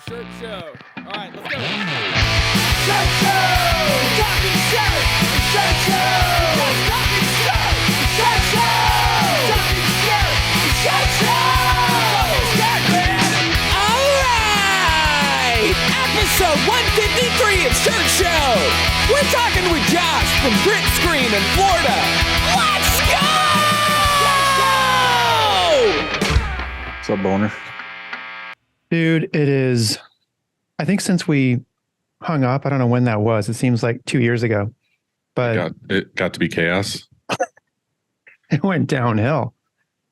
Shirt show. All right, let's go. Shirt show! Talking shirt! Shirt show! Talking shirt! Shirt show! Talking shirt! Shirt show! Shirt, man! All right! Episode 153 of Shirt Show. We're talking with Josh from Grit Screen in Florida. Let's go! What's up, Boner? Dude, it is, I think since we hung up, I don't know when that was. It seems like 2 years ago, but It got to be chaos. it went downhill.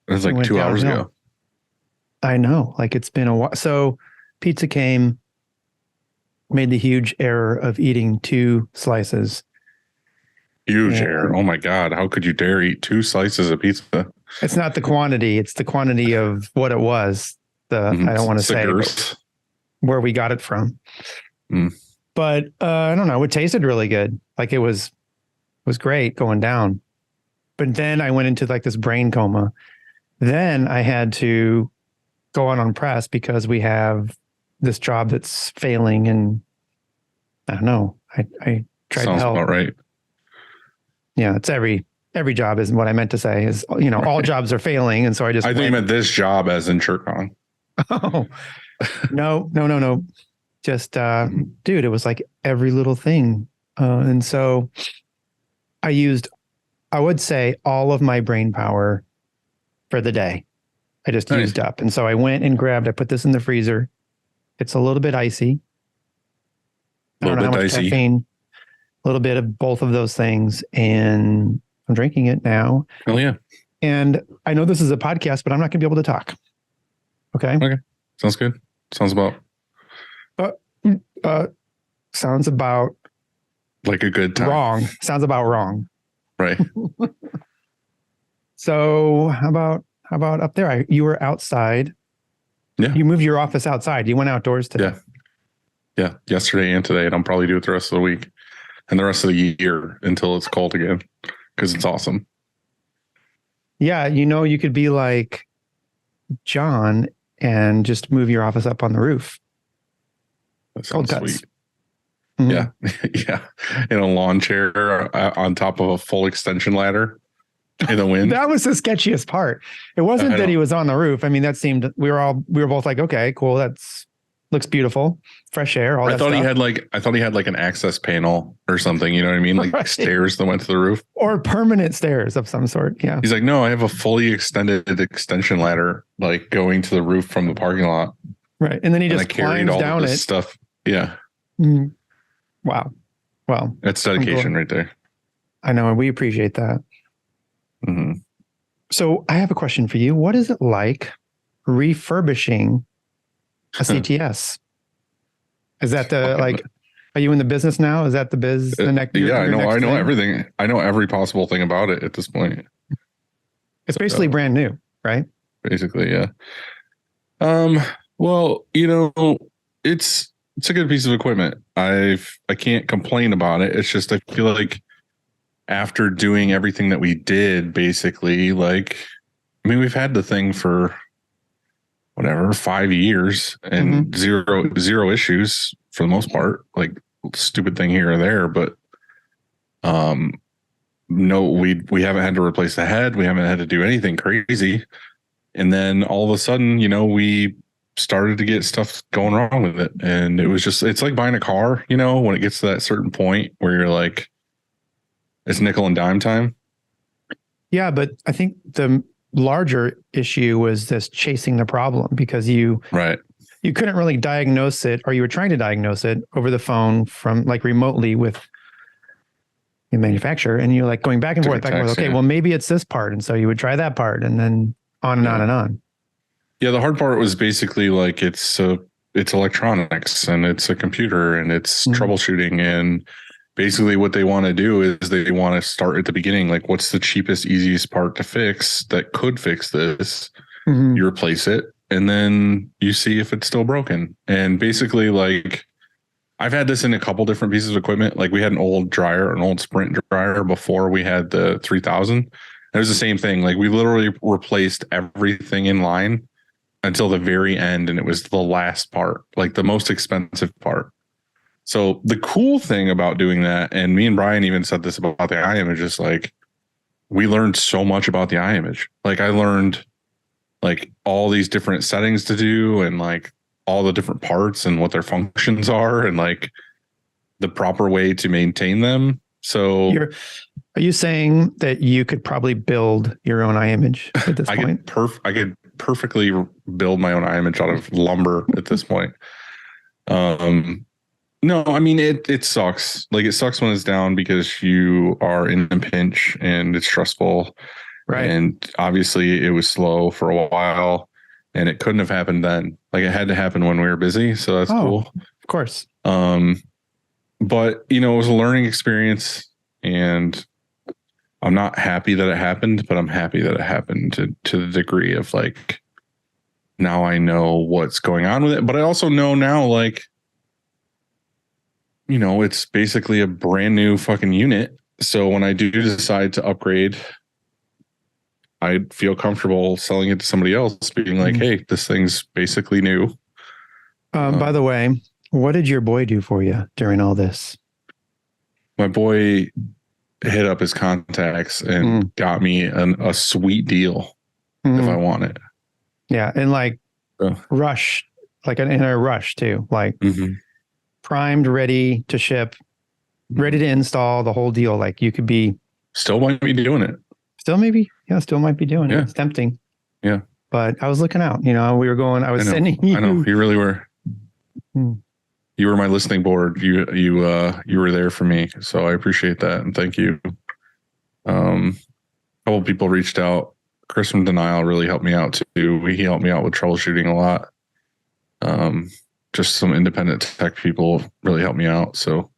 It was like 2 hours ago. I know, like it's been a while. So pizza came, made the huge error of eating 2 slices. Huge error. Oh my God. How could you dare eat 2 slices of pizza? It's not the quantity. It's the quantity of what it was. I don't want to say where we got it from. But I don't know. It tasted really good. Like it was great going down. But then I went into like this brain coma. Then I had to go on press because we have this job that's failing, and I don't know. I tried Sounds to help. about right. Yeah, it's every job is what I meant to say is, you know, all jobs are failing. And so I think you meant this job as in Chircon. Oh, no. Just, dude, it was like every little thing. And so I would say all of my brain power for the day. I just used up. And so I went and I put this in the freezer. It's a little bit icy. I don't know how much caffeine, a little bit of both of those things. And I'm drinking it now. Oh yeah. And I know this is a podcast, but I'm not gonna be able to talk. Okay. Sounds good. Sounds about like a good time. Wrong. Sounds about wrong. Right. So how about up there? You were outside. Yeah. You moved your office outside. You went outdoors today. Yeah. Yesterday and today, and I'll probably do it the rest of the week and the rest of the year until it's cold again, because it's awesome. Yeah. You know, you could be like John and just move your office up on the roof. That sounds sweet. Mm-hmm. Yeah. Yeah. In a lawn chair on top of a full extension ladder in the wind. That was the sketchiest part. It wasn't that he was on the roof. I mean, that seemed, we were both like, okay, cool. Looks beautiful. Fresh air. I thought he had like an access panel or something. You know what I mean? Like right. Stairs that went to the roof, or permanent stairs of some sort. Yeah. He's like, no, I have a fully extended extension ladder, like going to the roof from the parking lot. Right. And then he just climbs down it. Stuff. Yeah. Mm. Wow. Well, that's dedication right there. I know. And we appreciate that. Mm-hmm. So I have a question for you. What is it like refurbishing a CTS? Is that are you in the business now? Is that the biz? I know everything. I know every possible thing about it at this point. It's basically brand new, right? Basically, yeah. Well, you know, it's a good piece of equipment. I can't complain about it. It's just, I feel like after doing everything that we did, basically, like, I mean, we've had the thing for 5 years and zero issues for the most part, like stupid thing here or there, but no, we haven't had to replace the head. We haven't had to do anything crazy. And then all of a sudden, you know, we started to get stuff going wrong with it. And it was just, it's like buying a car, you know, when it gets to that certain point where you're like, it's nickel and dime time. Yeah. But I think the larger issue was this chasing the problem, because you couldn't really diagnose it, or you were trying to diagnose it over the phone from like remotely with the manufacturer, and you're like going back and forth. Okay, well, maybe it's this part. And so you would try that part, and then on and on and on. Yeah. The hard part was basically like, it's electronics and it's a computer and it's troubleshooting, and basically what they want to do is they want to start at the beginning. Like, what's the cheapest, easiest part to fix that could fix this? You replace it, and then you see if it's still broken. And basically, like, I've had this in a couple different pieces of equipment. Like, we had an old Sprint dryer before we had the 3000. It was the same thing. Like, we literally replaced everything in line until the very end, and it was the last part, like the most expensive part. So the cool thing about doing that, and me and Brian even said this about the eye image, is like we learned so much about the eye image. Like I learned like all these different settings to do, and like all the different parts and what their functions are, and like the proper way to maintain them. So are you saying that you could probably build your own eye image at this point? I could perfectly build my own eye image out of lumber at this point. No, I mean, it sucks. Like it sucks when it's down because you are in a pinch and it's stressful. Right. And obviously it was slow for a while and it couldn't have happened then. Like it had to happen when we were busy. So that's cool. Of course. But you know, it was a learning experience, and I'm not happy that it happened, but I'm happy that it happened to the degree of like, now I know what's going on with it. But I also know now, like, you know, it's basically a brand new fucking unit. So when I do decide to upgrade, I feel comfortable selling it to somebody else, being like, hey, this thing's basically new. By the way, what did your boy do for you during all this? My boy hit up his contacts and got me a sweet deal if I want it. Yeah. And like rush, like in a rush too, like primed, ready to ship, ready to install, the whole deal. Like you could be still might be doing it. Still maybe. Yeah. Still might be doing it. It's tempting. Yeah. But I was looking out, you know, we were going, I was sending you. I know you really were. You were my listening board. You were there for me. So I appreciate that. And thank you. A couple of people reached out. Chris from Denial really helped me out too. He helped me out with troubleshooting a lot. Just some independent tech people really helped me out. So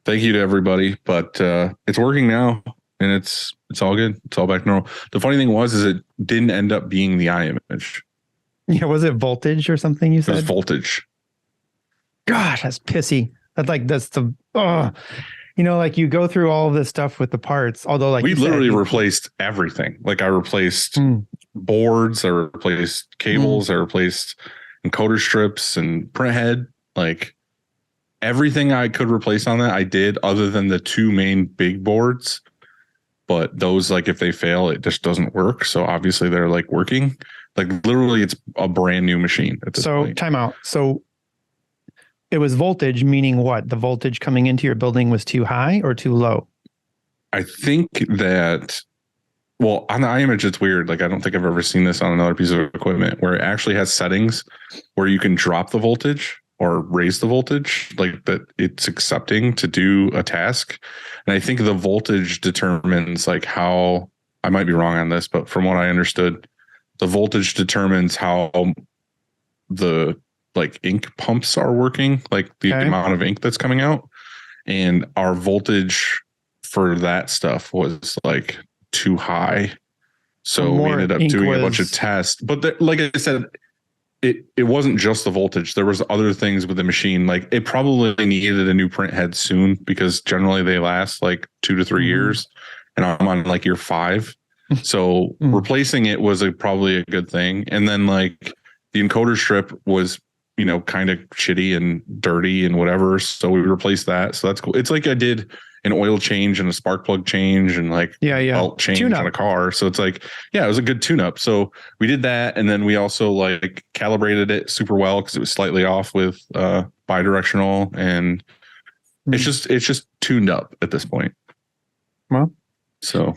thank you to everybody, but it's working now and it's all good. It's all back to normal. The funny thing is it didn't end up being the eye image. Yeah. Was it voltage or something you said? It was voltage. Gosh, that's pissy. That's the, you know, like you go through all of this stuff with the parts, although like we literally replaced everything. Like I replaced boards, I replaced cables, I replaced encoder strips and print head, like everything I could replace on that I did, other than the two main big boards. But those, like if they fail, it just doesn't work. So obviously they're like working. Like literally it's a brand new machine at this point. Time out. So it was voltage, meaning what? The voltage coming into your building was too high or too low? I think that, well, on the eye image, it's weird. Like, I don't think I've ever seen this on another piece of equipment where it actually has settings where you can drop the voltage or raise the voltage, like that it's accepting to do a task. And I think the voltage determines like how, I might be wrong on this, but from what I understood, the voltage determines how the like ink pumps are working, like the amount of ink that's coming out. And our voltage for that stuff was like too high. So we ended up doing a bunch of tests. But like I said, it wasn't just the voltage. There was other things with the machine. Like it probably needed a new print head soon because generally they last like 2 to 3 years. And I'm on like year 5. So replacing it was probably a good thing. And then like the encoder strip was, you know, kind of shitty and dirty and whatever. So we replaced that. So that's cool. It's like I did an oil change and a spark plug change and like belt change on a car. So it's like, yeah, it was a good tune up. So we did that. And then we also like calibrated it super well because it was slightly off with bidirectional, and it's just tuned up at this point. Well, so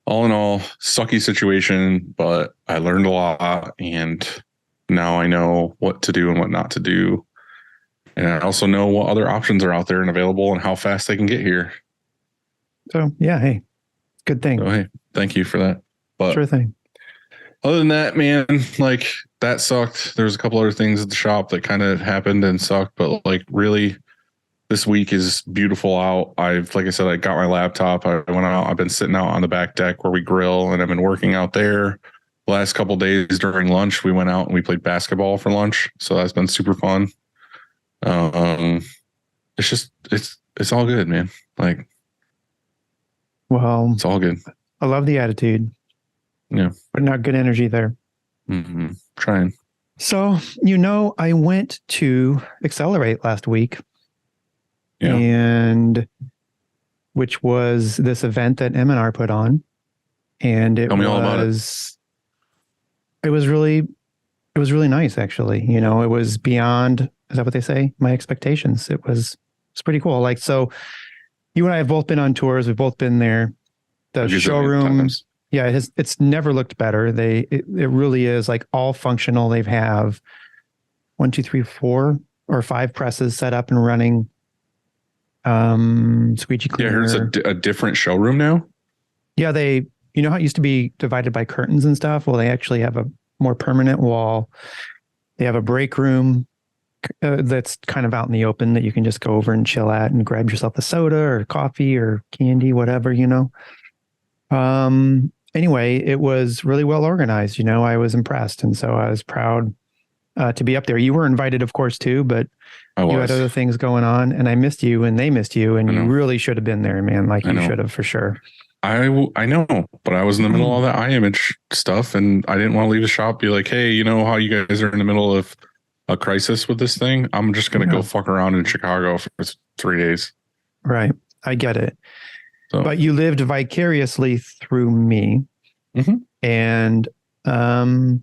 all in all, sucky situation, but I learned a lot, and now I know what to do and what not to do. And I also know what other options are out there and available and how fast they can get here. So, yeah, hey, good thing. So, hey, thank you for that. But sure thing. Other than that, man, like that sucked. There's a couple other things at the shop that kind of happened and sucked. But like really, this week is beautiful out. Like I said, I got my laptop. I went out. I've been sitting out on the back deck where we grill, and I've been working out there. Last couple of days during lunch, we went out and we played basketball for lunch. So that's been super fun. It's just, it's all good, man. Like, well, it's all good. I love the attitude. Yeah. But not good energy there. Trying. So, I went to Accelerate last week, Yeah. and which was this event that M&R put on, and Tell me all about it. It was really nice, actually. It was beyond, is that what they say? My expectations. It's pretty cool. Like, so you and I have both been on tours. We've both been there. The I've used it showroom, times. yeah, it's never looked better. It really is like all functional. They have 1, 2, 3, 4 or 5 presses set up and running. Squeegee cleaner. Yeah, here's a different showroom now. Yeah, how it used to be divided by curtains and stuff? Well, they actually have a more permanent wall. They have a break room that's kind of out in the open that you can just go over and chill at and grab yourself a soda or coffee or candy, whatever, Anyway, it was really well organized. I was impressed. And so I was proud to be up there. You were invited, of course, too, but you had other things going on, and I missed you and they missed you, and you really should have been there, man. Like, you should have for sure. I know, but I was in the middle of all that iMage stuff, and I didn't want to leave the shop, be like, hey, you know how you guys are in the middle of a crisis with this thing? I'm just going to go fuck around in Chicago for 3 days. Right. I get it. So. But you lived vicariously through me. And, it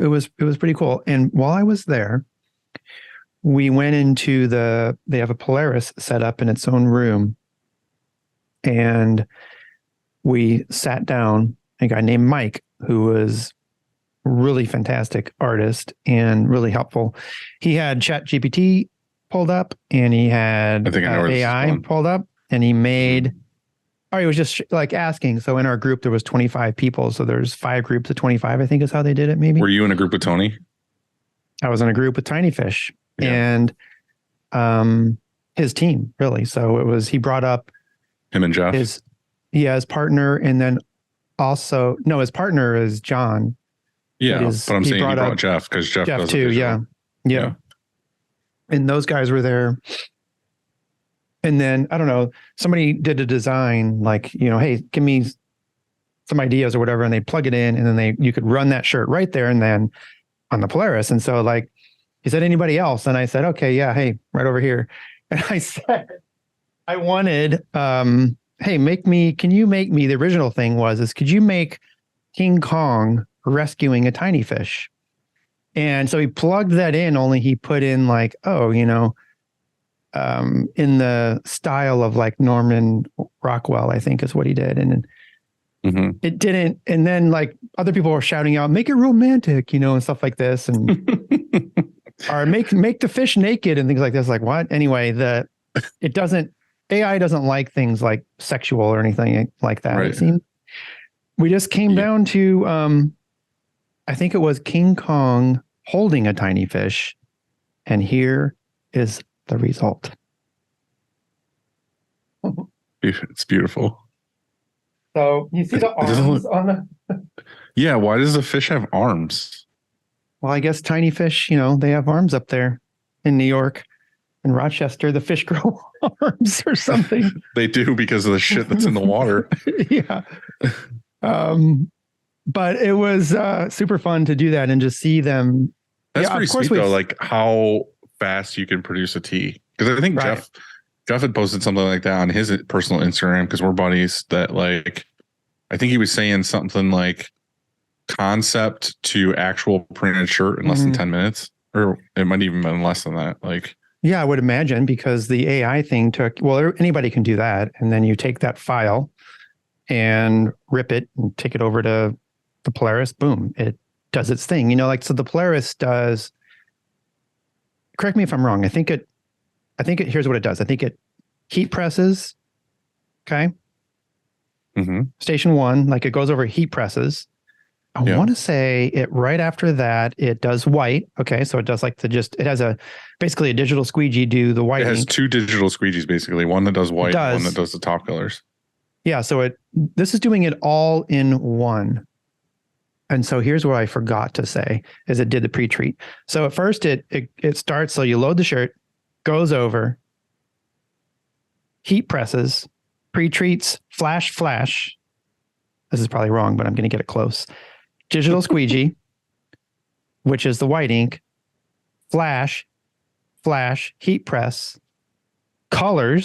was pretty cool. And while I was there, we went into they have a Polaris set up in its own room. And we sat down, a guy named Mike, who was a really fantastic artist and really helpful. He had ChatGPT pulled up, and he had AI pulled up, and he made, he was just like asking. So in our group, there was 25 people. So there's 5 groups of 25, I think is how they did it, maybe. Were you in a group with Tony? I was in a group with Tiny Fish and his team, really. So he brought up him and Jeff. His partner, and then also his partner is John. Yeah, but I'm saying he brought Jeff because Jeff does too. Yeah. And those guys were there. And then I don't know, somebody did a design like, hey, give me some ideas or whatever, and they plug it in, and then you could run that shirt right there and then on the Polaris. And so like, he said, anybody else? And I said, okay, yeah, hey, right over here. And I said, I wanted, hey, can you make me, the original thing could you make King Kong rescuing a tiny fish? And so he plugged that in, only he put in like, in the style of like Norman Rockwell, I think is what he did. And it didn't. And then like other people were shouting out, make it romantic, and stuff like this. And, or make the fish naked and things like this. Like what? Anyway, AI doesn't like things like sexual or anything like that. Right. It seemed we just came down to, I think it was King Kong holding a tiny fish. And here is the result. It's beautiful. So you see the arms on the... Yeah. Why does the fish have arms? Well, I guess tiny fish, they have arms up there in New York. In Rochester, the fish grow arms or something. They do because of the shit that's in the water. Yeah. But it was super fun to do that and just see them. That's pretty sweet though, like how fast you can produce a tea. Because I think Jeff had posted something like that on his personal Instagram, because we're buddies, that like, I think he was saying something like concept to actual printed shirt in less than 10 minutes. Or it might even been less than that. Like, yeah, I would imagine, because the AI thing anybody can do that. And then you take that file and rip it and take it over to the Polaris. Boom, it does its thing. So the Polaris does, correct me if I'm wrong. I think it, here's what it does. I think it heat presses. Okay. Station 1, like it goes over heat presses. I want to say it right after that, it does white. Okay. So it does like it has basically a digital squeegee do the white. It has ink. 2 digital squeegees, basically. One that does white, and one that does the top colors. Yeah. So this is doing it all in one. And so here's what I forgot to say is it did the pre-treat. So at first it starts. So you load the shirt, goes over, heat presses, pre-treats, flash. This is probably wrong, but I'm going to get it close. digital squeegee, which is the white ink, flash, heat press, color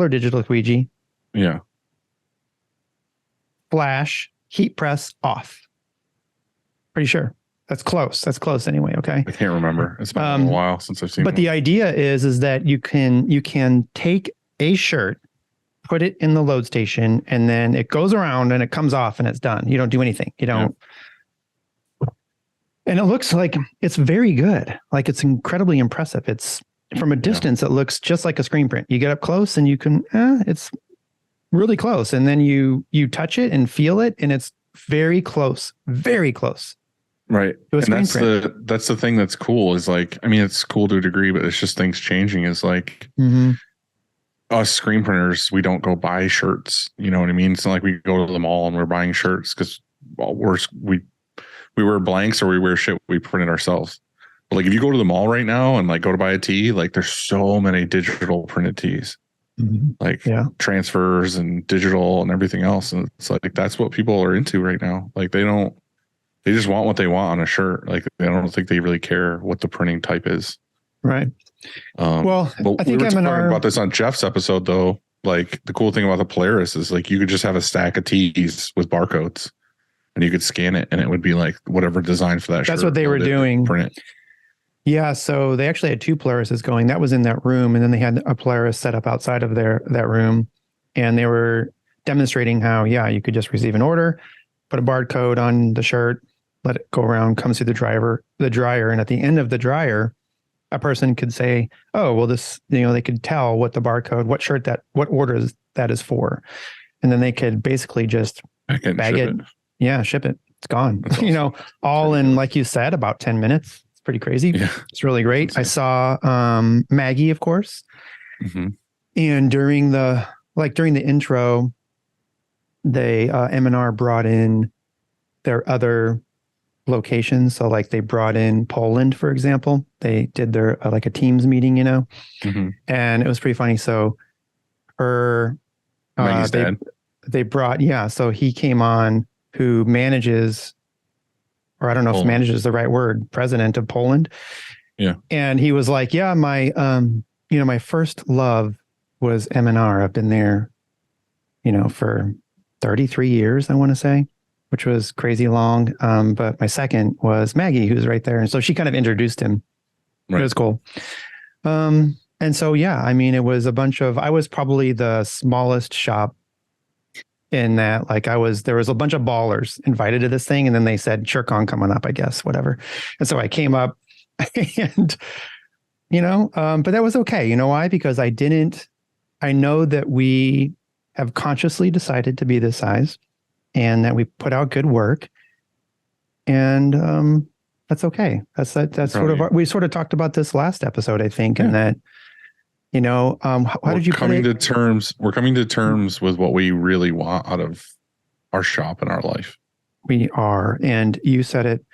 digital squeegee, Yeah. flash, heat press, off. Pretty sure. That's close. That's close anyway. Okay. I can't remember. It's been a while since I've seen But one. the idea is that you can take a shirt, put it in the load station, and then it goes around and it comes off and it's done. You don't do anything. You don't. Yeah. And it looks like it's very good. Like it's incredibly impressive. It's from a distance, it looks just like a screen print. You get up close and you can, it's really close. And then you touch it and feel it, and it's very close, very close. Right. To a And screen print. that's the thing that's cool is like, I mean, it's cool to a degree, but it's just things changing is like us screen printers, we don't go buy shirts. You know what I mean? It's not like we go to the mall and we're buying shirts because we wear blanks or we wear shit we printed ourselves. But like if you go to the mall right now and like go to buy a tee, like there's so many digital printed tees. Like transfers and digital and everything else. And it's like that's what people are into right now. Like they just want what they want on a shirt. Like I don't think they really care what the printing type is. Right. Well, but I think we were talking M&R about this on Jeff's episode though. Like the cool thing about the Polaris is like you could just have a stack of tees with barcodes and you could scan it and it would be like whatever design for that shirt. That's what they were doing. Print it. Yeah, so they actually had 2 Polarises going. That was in that room, and then they had a Polaris set up outside of that room, and they were demonstrating how, you could just receive an order, put a barcode on the shirt, let it go around, comes through the dryer, and at the end of the dryer, a person could say, "Oh, well, this," they could tell what the barcode, what order that is for, and then they could basically just bag it. Yeah, ship it. It's gone. Awesome. All in, like you said, about 10 minutes. Pretty crazy. Yeah. It's really great. I saw Maggie, of course. And during the intro, they M&R brought in their other locations. So like they brought in Poland, for example. They did their like a Teams meeting, and it was pretty funny. So Maggie's dad. They brought, so he came on, who manages, or I don't know if manager is the right word, president of Poland. Yeah. And he was like, my, my first love was M&R. I've been there, for 33 years, I want to say, which was crazy long. But my second was Maggie, who's right there. And so she kind of introduced him. Right. It was cool. And so, it was I was probably the smallest shop in that, like there was a bunch of ballers invited to this thing, and then they said ShireCon coming up, I guess, whatever. And so I came up and, but that was okay. You know why? Because I know that we have consciously decided to be this size and that we put out good work, and that's okay. That's sort of, we sort of talked about this last episode, I think, and that, how did you put it? We're coming to terms with what we really want out of our shop and our life. We are. And you said it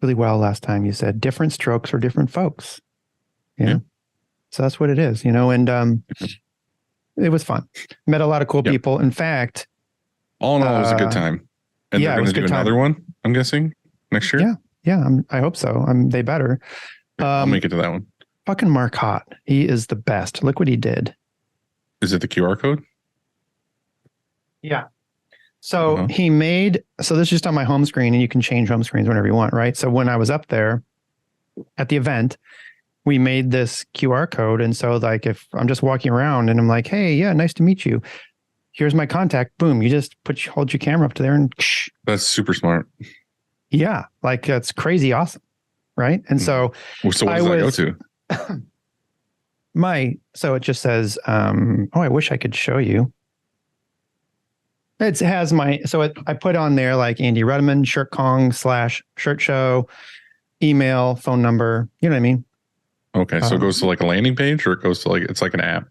really well last time. You said different strokes for different folks. Yeah. So that's what it is, and it was fun. Met a lot of cool people. In fact, all in all, it was a good time. And they're going to do another one, I'm guessing, next year. Yeah. I hope so. They better. I'll make it to that one. Fucking Marcotte. He is the best. Look what he did. Is it the QR code? Yeah. So he made, so this is just on my home screen, and you can change home screens whenever you want, right? So when I was up there at the event, we made this QR code. And so like, if I'm just walking around and I'm like, hey, nice to meet you. Here's my contact. Boom. You just hold your camera up to there and that's super smart. Yeah. Like that's crazy awesome. Right. And so what does that go to? So it just says, I wish I could show you. It has I put on there like Andy Rudman, ShirtCon/shirt show, email, phone number. You know what I mean? Okay. So it goes to like a landing page, or it goes to like, it's like an app.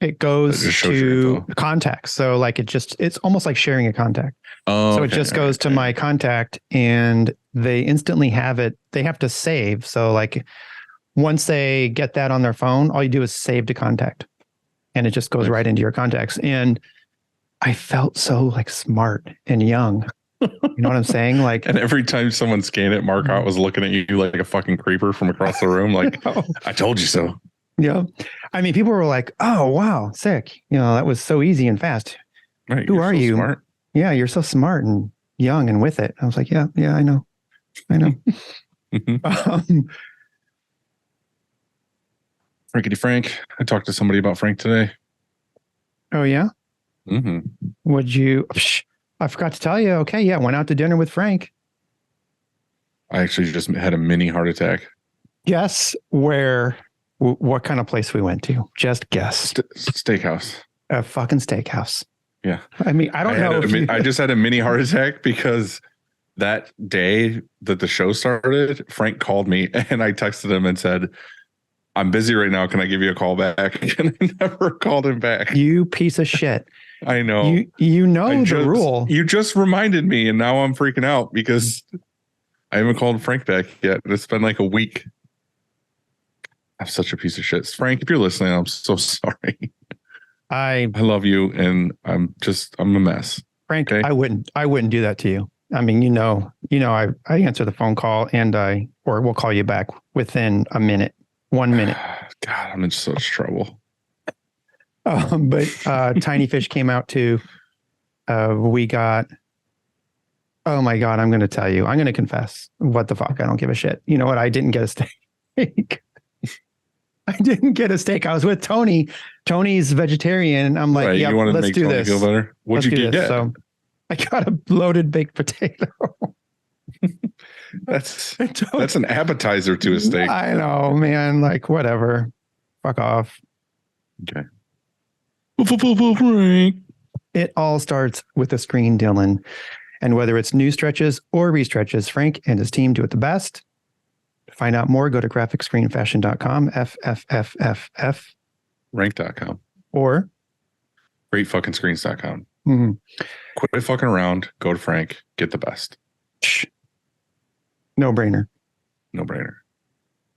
It goes to contacts. So like it's almost like sharing a contact. So it just goes to my contact, and they instantly have it. They have to save. So like once they get that on their phone, all you do is save to contact, and it just goes right into your contacts. And I felt so like smart and young. You know what I'm saying? Like, And every time someone scanned it, Marcotte was looking at you like a fucking creeper from across the room. Like, I told you so. yeah. I mean, people were like, "Oh, wow, sick! You know, that was so easy and fast." Right, Who are so you? Smart. Yeah, you're so smart and young and with it. I was like, yeah, I know. Frankity Frank. I talked to somebody about Frank today. Oh yeah. Mm-hmm. Would you? I forgot to tell you. Okay, yeah, went out to dinner with Frank. I actually just had a mini heart attack. Guess where? What kind of place we went to? Just guess. Steakhouse. A fucking steakhouse. Yeah. I mean, I don't know. I just had a mini heart attack because that day that the show started, Frank called me and I texted him and said, "I'm busy right now. Can I give you a call back?" And I never called him back. You piece of shit. I know. You know the rule. You just reminded me, and now I'm freaking out because I haven't called Frank back yet. It's been like a week. I'm such a piece of shit. Frank, if you're listening, I'm so sorry. I love you, and I'm a mess. Frank, okay? I wouldn't do that to you. I mean, I answer the phone call and we'll call you back within a minute, 1 minute. God, I'm in such trouble. But Tiny Fish came out too. We got, oh my God, I'm going to tell you, I'm going to confess. What the fuck? I don't give a shit. You know what? I didn't get a steak. I didn't get a steak. I was with Tony. Tony's vegetarian. I'm like, yeah, let's do this. Feel better? What'd you get? So I got a loaded baked potato. That's an appetizer to a steak. I know, man. Like, whatever. Fuck off. Okay. It all starts with the screen, Dylan. And whether it's new stretches or restretches, Frank and his team do it the best. To find out more, go to graphicscreenfashion.com, FFFFF. Rank.com. Or greatfuckingscreens.com. Mm-hmm. Quit fucking around. Go to Frank. Get the best. No brainer. No brainer.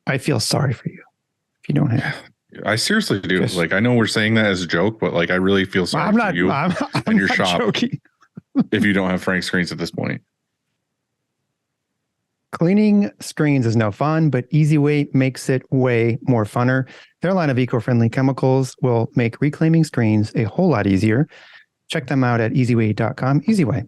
I feel sorry for you if you don't have. I seriously do. Like, I know we're saying that as a joke, but like, I really feel sorry for you and your shop joking. if you don't have Frank screens at this point. Cleaning screens is no fun, but EasyWay makes it way more funner. Their line of eco-friendly chemicals will make reclaiming screens a whole lot easier. Check them out at easyway.com. EasyWay.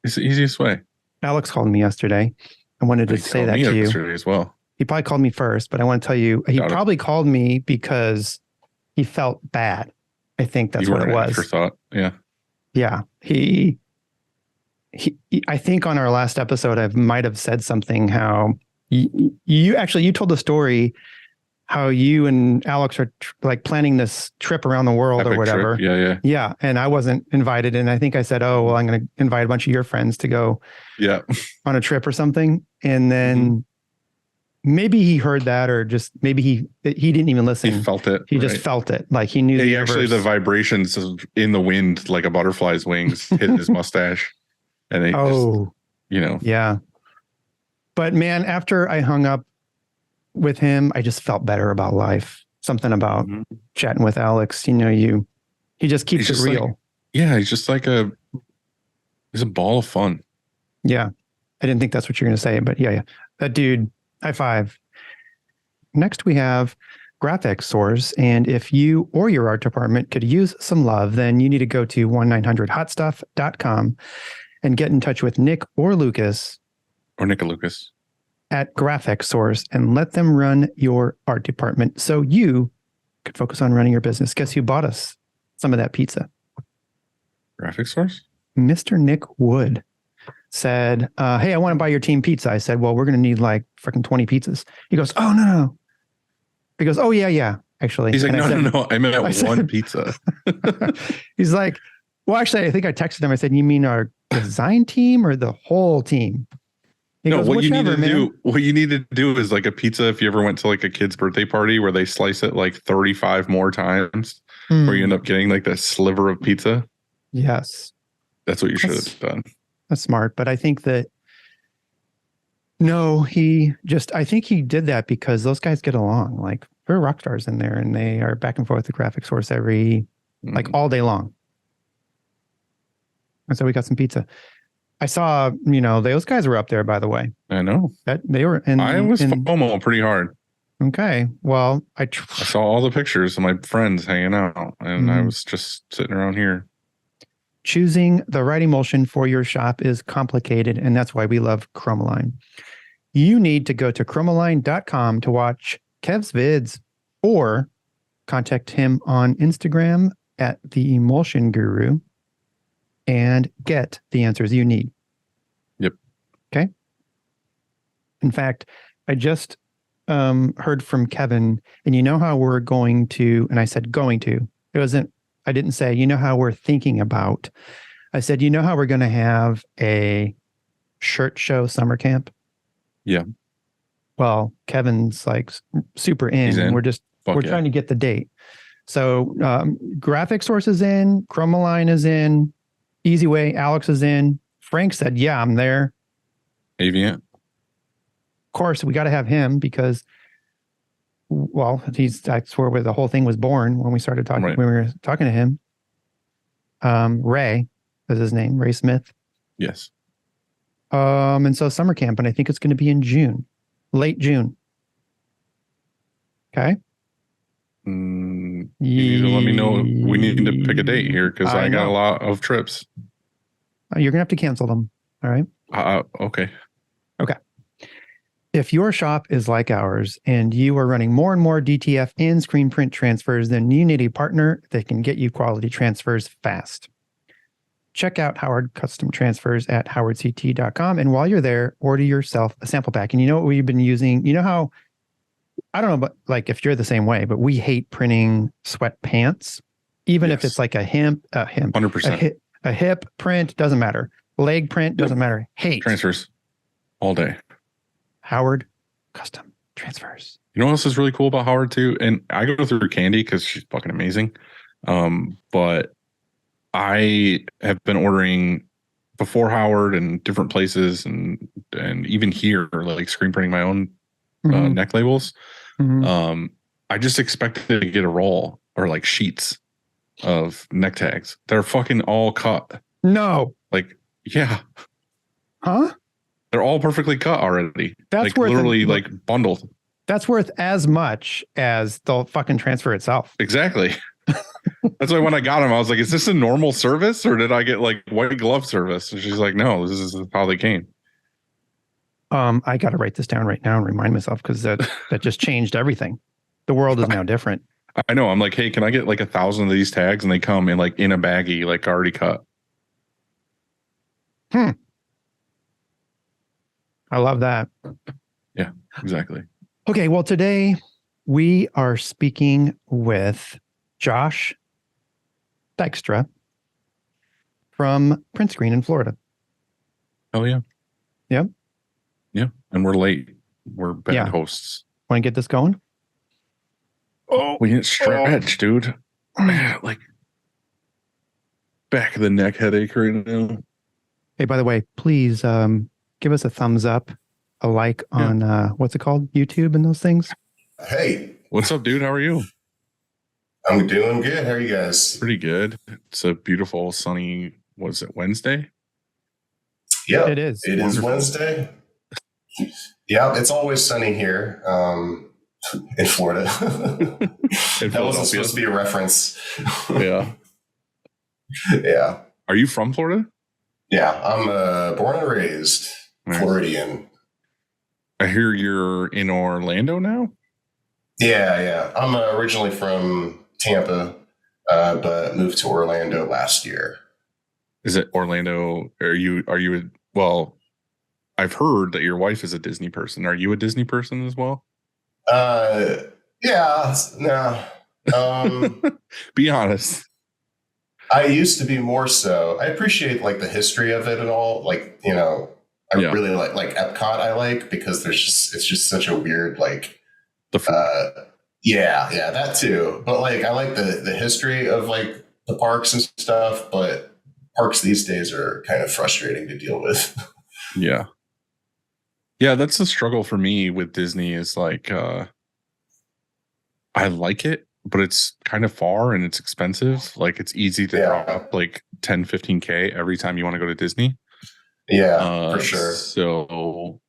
It's the easiest way. Alex called me yesterday. I wanted to say that to you as well. He probably called me first, but I want to tell you, he probably called me because he felt bad. I think that's what it was. Afterthought. Yeah. Yeah. He I think on our last episode, I might have said something how you told the story how you and Alex are like planning this trip around the world or whatever. Trip. Yeah. And I wasn't invited. And I think I said, oh, well, I'm going to invite a bunch of your friends to go on a trip or something. And then maybe he heard that, or just maybe he didn't even listen. He felt it. He just felt it. Like he knew. He actually, the vibrations in the wind, like a butterfly's wings, hit his mustache. And they just, Yeah. But man, after I hung up with him, I just felt better about life. Something about chatting with Alex. He just keeps it real. He's just like he's a ball of fun. Yeah. I didn't think that's what you're going to say, but yeah. That dude, high five. Next we have Graphic Source. And if you or your art department could use some love, then you need to go to 1-900-HOTStuff.com and get in touch with Nick or Lucas. Or Nick or Lucas. At Graphic Source, and let them run your art department so you could focus on running your business. Guess who bought us some of that pizza? Graphic Source? Mr. Nick Wood said, hey, I want to buy your team pizza. I said, well, we're going to need like freaking 20 pizzas. He goes, oh, no. He goes, oh, yeah, actually. He's like, no. I meant one pizza. He's like, well, actually, I think I texted him. I said, you mean our design team or the whole team? What you need to do is like a pizza. If you ever went to like a kid's birthday party where they slice it like 35 more times, where you end up getting like that sliver of pizza. Yes. That's what you should have done. That's smart. But I think that, I think he did that because those guys get along. Like there are rock stars in there and they are back and forth with Graphic Source like all day long. And so we got some pizza. I saw, those guys were up there, by the way. I know. That they were I was FOMO pretty hard. Okay. Well, I saw all the pictures of my friends hanging out, and I was just sitting around here. Choosing the right emulsion for your shop is complicated, and that's why we love Chromaline. You need to go to chromaline.com to watch Kev's vids or contact him on Instagram at the Emulsion Guru and get the answers you need. Yep. Okay. In fact, I just heard from Kevin, and you know how we're going to, and I said going to, I didn't say, how we're thinking about. I said, how we're going to have a shirt show summer camp? Yeah. Well, Kevin's like super in. He's in. We're trying to get the date. So Graphic Source is in, Chromaline is in, Easy Way, Alex is in. Frank said, yeah, I'm there. Aviant. Of course, we got to have him because, that's where the whole thing was born when we started talking, when we were talking to him. Ray is his name, Ray Smith. Yes. And so summer camp, and I think it's going to be in June, late June. Okay. You need to let me know. We need to pick a date here because I got a lot of trips. You're going to have to cancel them. All right. Okay. Okay. If your shop is like ours and you are running more and more DTF and screen print transfers, then you need a partner that can get you quality transfers fast. Check out Howard Custom Transfers at howardct.com. And while you're there, order yourself a sample pack. And you know what we've been using? You know how, I don't know, but like if you're the same way, but we hate printing sweatpants, even if it's like a hemp, 100%. A hip print, doesn't matter. Leg print, doesn't matter. Hate. Transfers all day. Howard Custom Transfers. You know what else is really cool about Howard too? And I go through Candy because she's fucking amazing. But I have been ordering before Howard and different places and even here, like screen printing my own neck labels. I just expected to get a roll or like sheets of neck tags. They're fucking all cut. No. Like, yeah. Huh? They're all perfectly cut already. That's like worth literally like bundled. That's worth as much as the fucking transfer itself. Exactly. That's why when I got them, I was like, is this a normal service or did I get like white glove service? And she's like, no, this is how they came. I got to write this down right now and remind myself because that just changed everything. The world is now different. I know. I'm like, hey, can I get like 1,000 of these tags? And they come in like in a baggie, like already cut. I love that. Yeah, exactly. Okay, well, today we are speaking with Josh Dykstra from Print Screen in Florida. Oh, yeah. Yep. Yeah, and we're late. We're bad hosts. Want to get this going? Oh, we didn't stretch, dude. Like back of the neck headache right now. Hey, by the way, please give us a thumbs up, a like on what's it called? YouTube and those things. Hey. What's up, dude? How are you? I'm doing good. How are you guys? Pretty good. It's a beautiful sunny, was it Wednesday? Yeah, it is. It is Wednesday. Yeah, it's always sunny here in Florida. That wasn't supposed to be a reference. Yeah. Yeah. Are you from Florida? Yeah, I'm born and raised Floridian. I hear you're in Orlando now? Yeah. I'm originally from Tampa, but moved to Orlando last year. Is it Orlando? Well, I've heard that your wife is a Disney person. Are you a Disney person as well? Yeah, no. Be honest. I used to be more so. I appreciate like the history of it and all. Like, I really like Epcot. I like because it's just such a weird like. Yeah, that too. But like, I like the history of like the parks and stuff. But parks these days are kind of frustrating to deal with. Yeah. Yeah, that's the struggle for me with Disney is like, I like it, but it's kind of far and it's expensive. Like it's easy to drop like 10, 15K every time you want to go to Disney. Yeah, for sure. So,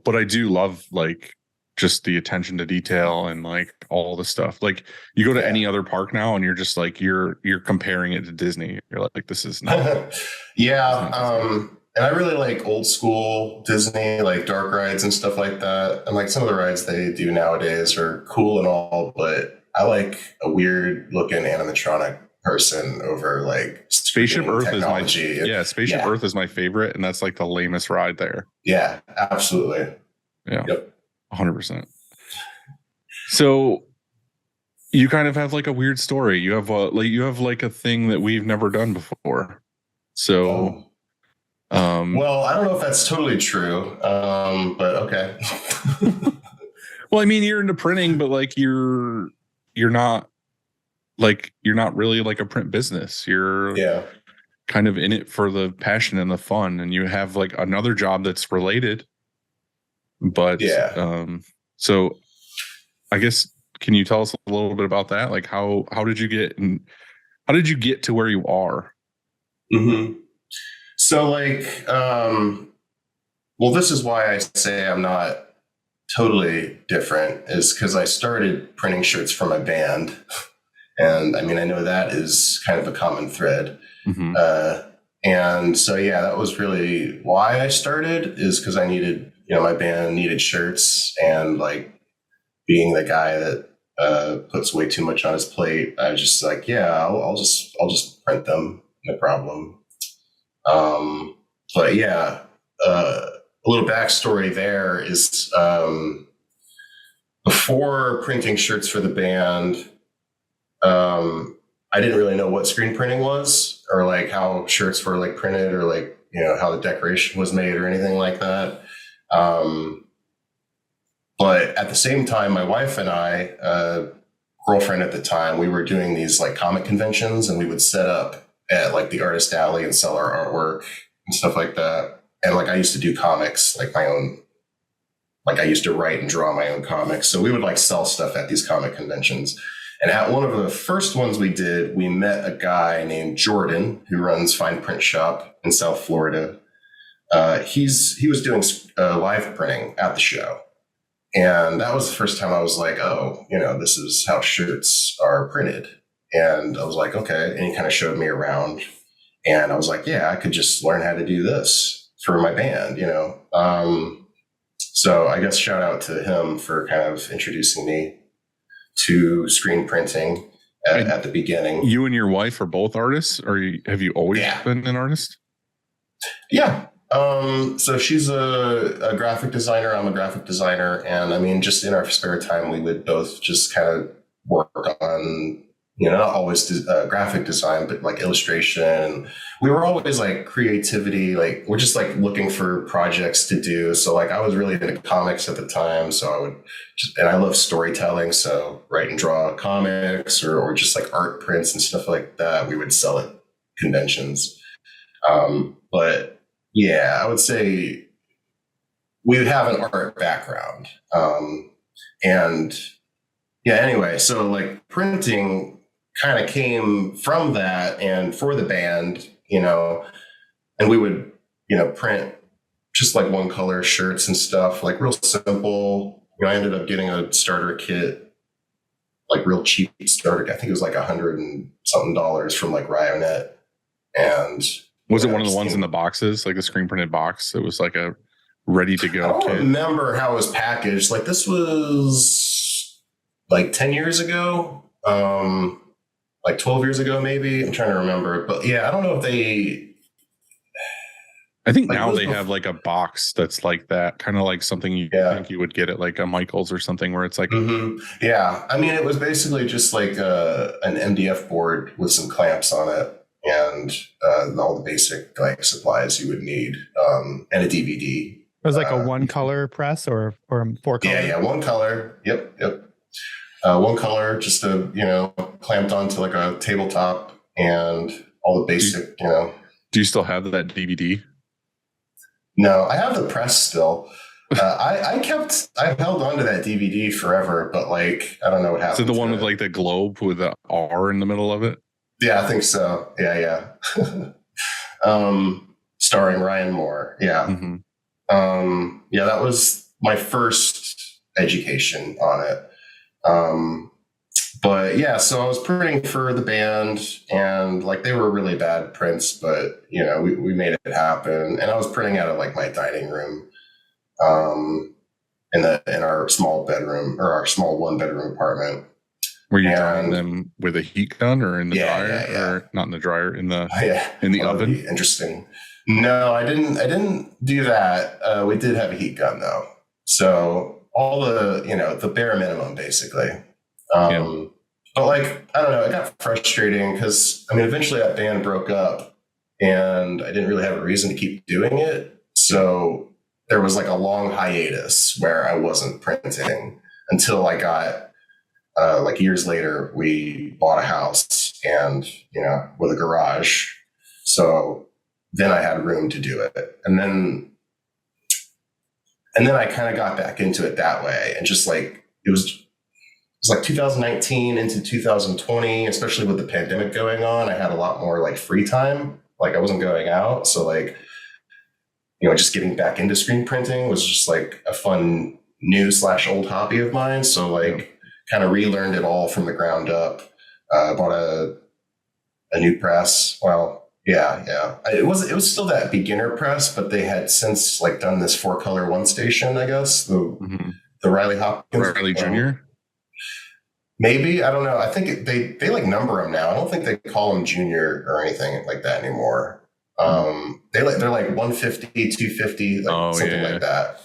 but I do love like just the attention to detail and like all the stuff. Like you go to any other park now and you're just like, you're comparing it to Disney. You're like, this is not. And I really like old school Disney, like dark rides and stuff like that. And like some of the rides they do nowadays are cool and all, but I like a weird looking animatronic person over like Spaceship Earth technology. Spaceship Earth is my favorite, and that's like the lamest ride there. Yeah, absolutely. Yeah. Yep. 100%. So you kind of have like a weird story. You have a thing that we've never done before. So well, I don't know if that's totally true. But okay. Well, I mean, you're into printing, but like you're not really like a print business. You're kind of in it for the passion and the fun, and you have like another job that's related. But so I guess, can you tell us a little bit about that? Like how did you get to where you are? Mm-hmm. So like, well, this is why I say I'm not totally different, is because I started printing shirts for my band. And I mean, I know that is kind of a common thread. Mm-hmm. And so, that was really why I started, is because I needed, my band needed shirts, and like being the guy that puts way too much on his plate, I was just like, I'll just print them. No problem. But a little backstory there is, before printing shirts for the band, I didn't really know what screen printing was, or like how shirts were like printed, or like, how the decoration was made or anything like that. But at the same time, my wife and I, girlfriend at the time, we were doing these like comic conventions, and we would set up at like the artist alley and sell our artwork and stuff like that. And like I used to do comics, like my own, like I used to write and draw my own comics. So we would like sell stuff at these comic conventions. And at one of the first ones we did, we met a guy named Jordan who runs Fine Print Shop in South Florida. He was doing live printing at the show. And that was the first time I was like, oh, this is how shirts are printed. And I was like, okay. And he kind of showed me around. And I was like, I could just learn how to do this for my band, So I guess shout out to him for kind of introducing me to screen printing at the beginning. You and your wife are both artists, or have you always been an artist? Yeah. So she's a graphic designer. I'm a graphic designer. And I mean, just in our spare time, we would both just kind of work on, not always graphic design, but like illustration. We were always like creativity, like we're just like looking for projects to do. So like I was really into comics at the time. So and I love storytelling. So write and draw comics or just like art prints and stuff like that. We would sell at conventions. But I would say we would have an art background. Anyway, so like printing kind of came from that, and for the band, and we would, print just like one color shirts and stuff, like real simple. I ended up getting a starter kit, like real cheap starter. I think it was like $100 and something from like Ryonet. And was it one of the ones in the boxes, like the screen printed box? It was like a ready to go I don't kit. remember how it was packaged. Like this was like 10 years ago. Like 12 years ago, maybe. I'm trying to remember. But I don't know if I think now they have like a box that's like that, kind of like something you think you would get at like a Michael's or something, where it's like, yeah. I mean, it was basically just like an MDF board with some clamps on it, and all the basic like supplies you would need, and a DVD. It was like a one color press or 4 color. Yeah, one color. Yep. One color, just clamped onto like a tabletop, and all the basic, Do you still have that DVD? No, I have the press still. I held on to that DVD forever, but like, I don't know what happened. So the one with like the globe with the R in the middle of it? Yeah, I think so. Yeah. Starring Ryan Moore. Yeah. Mm-hmm. Yeah, that was my first education on it. But yeah, so I was printing for the band, and like they were really bad prints, but you know, we made it happen. And I was printing out of like my dining room, in our small bedroom, or our small 1-bedroom apartment. Were you drying them with a heat gun or in the dryer? Yeah. Or not in the dryer, in the Well, oven? Interesting. No, I didn't do that. We did have a heat gun though. So all the bare minimum basically. But like, I don't know, it got frustrating because I mean, eventually that band broke up and I didn't really have a reason to keep doing it. So there was like a long hiatus where I wasn't printing until I got, like years later, we bought a house and, with a garage. So then I had room to do it. And then I kind of got back into it that way. And just like, it was like 2019 into 2020, especially with the pandemic going on, I had a lot more like free time. Like I wasn't going out. So like, just getting back into screen printing was just like a fun new/old hobby of mine. So like kind of relearned it all from the ground up. Bought a new press. Well, yeah. It was still that beginner press, but they had since like done this 4-color one station, I guess. The Riley Hopkins. Riley Jr.? Maybe, I don't know. I think they like number them now. I don't think they call them junior or anything like that anymore. They're like 150, 250, something like that.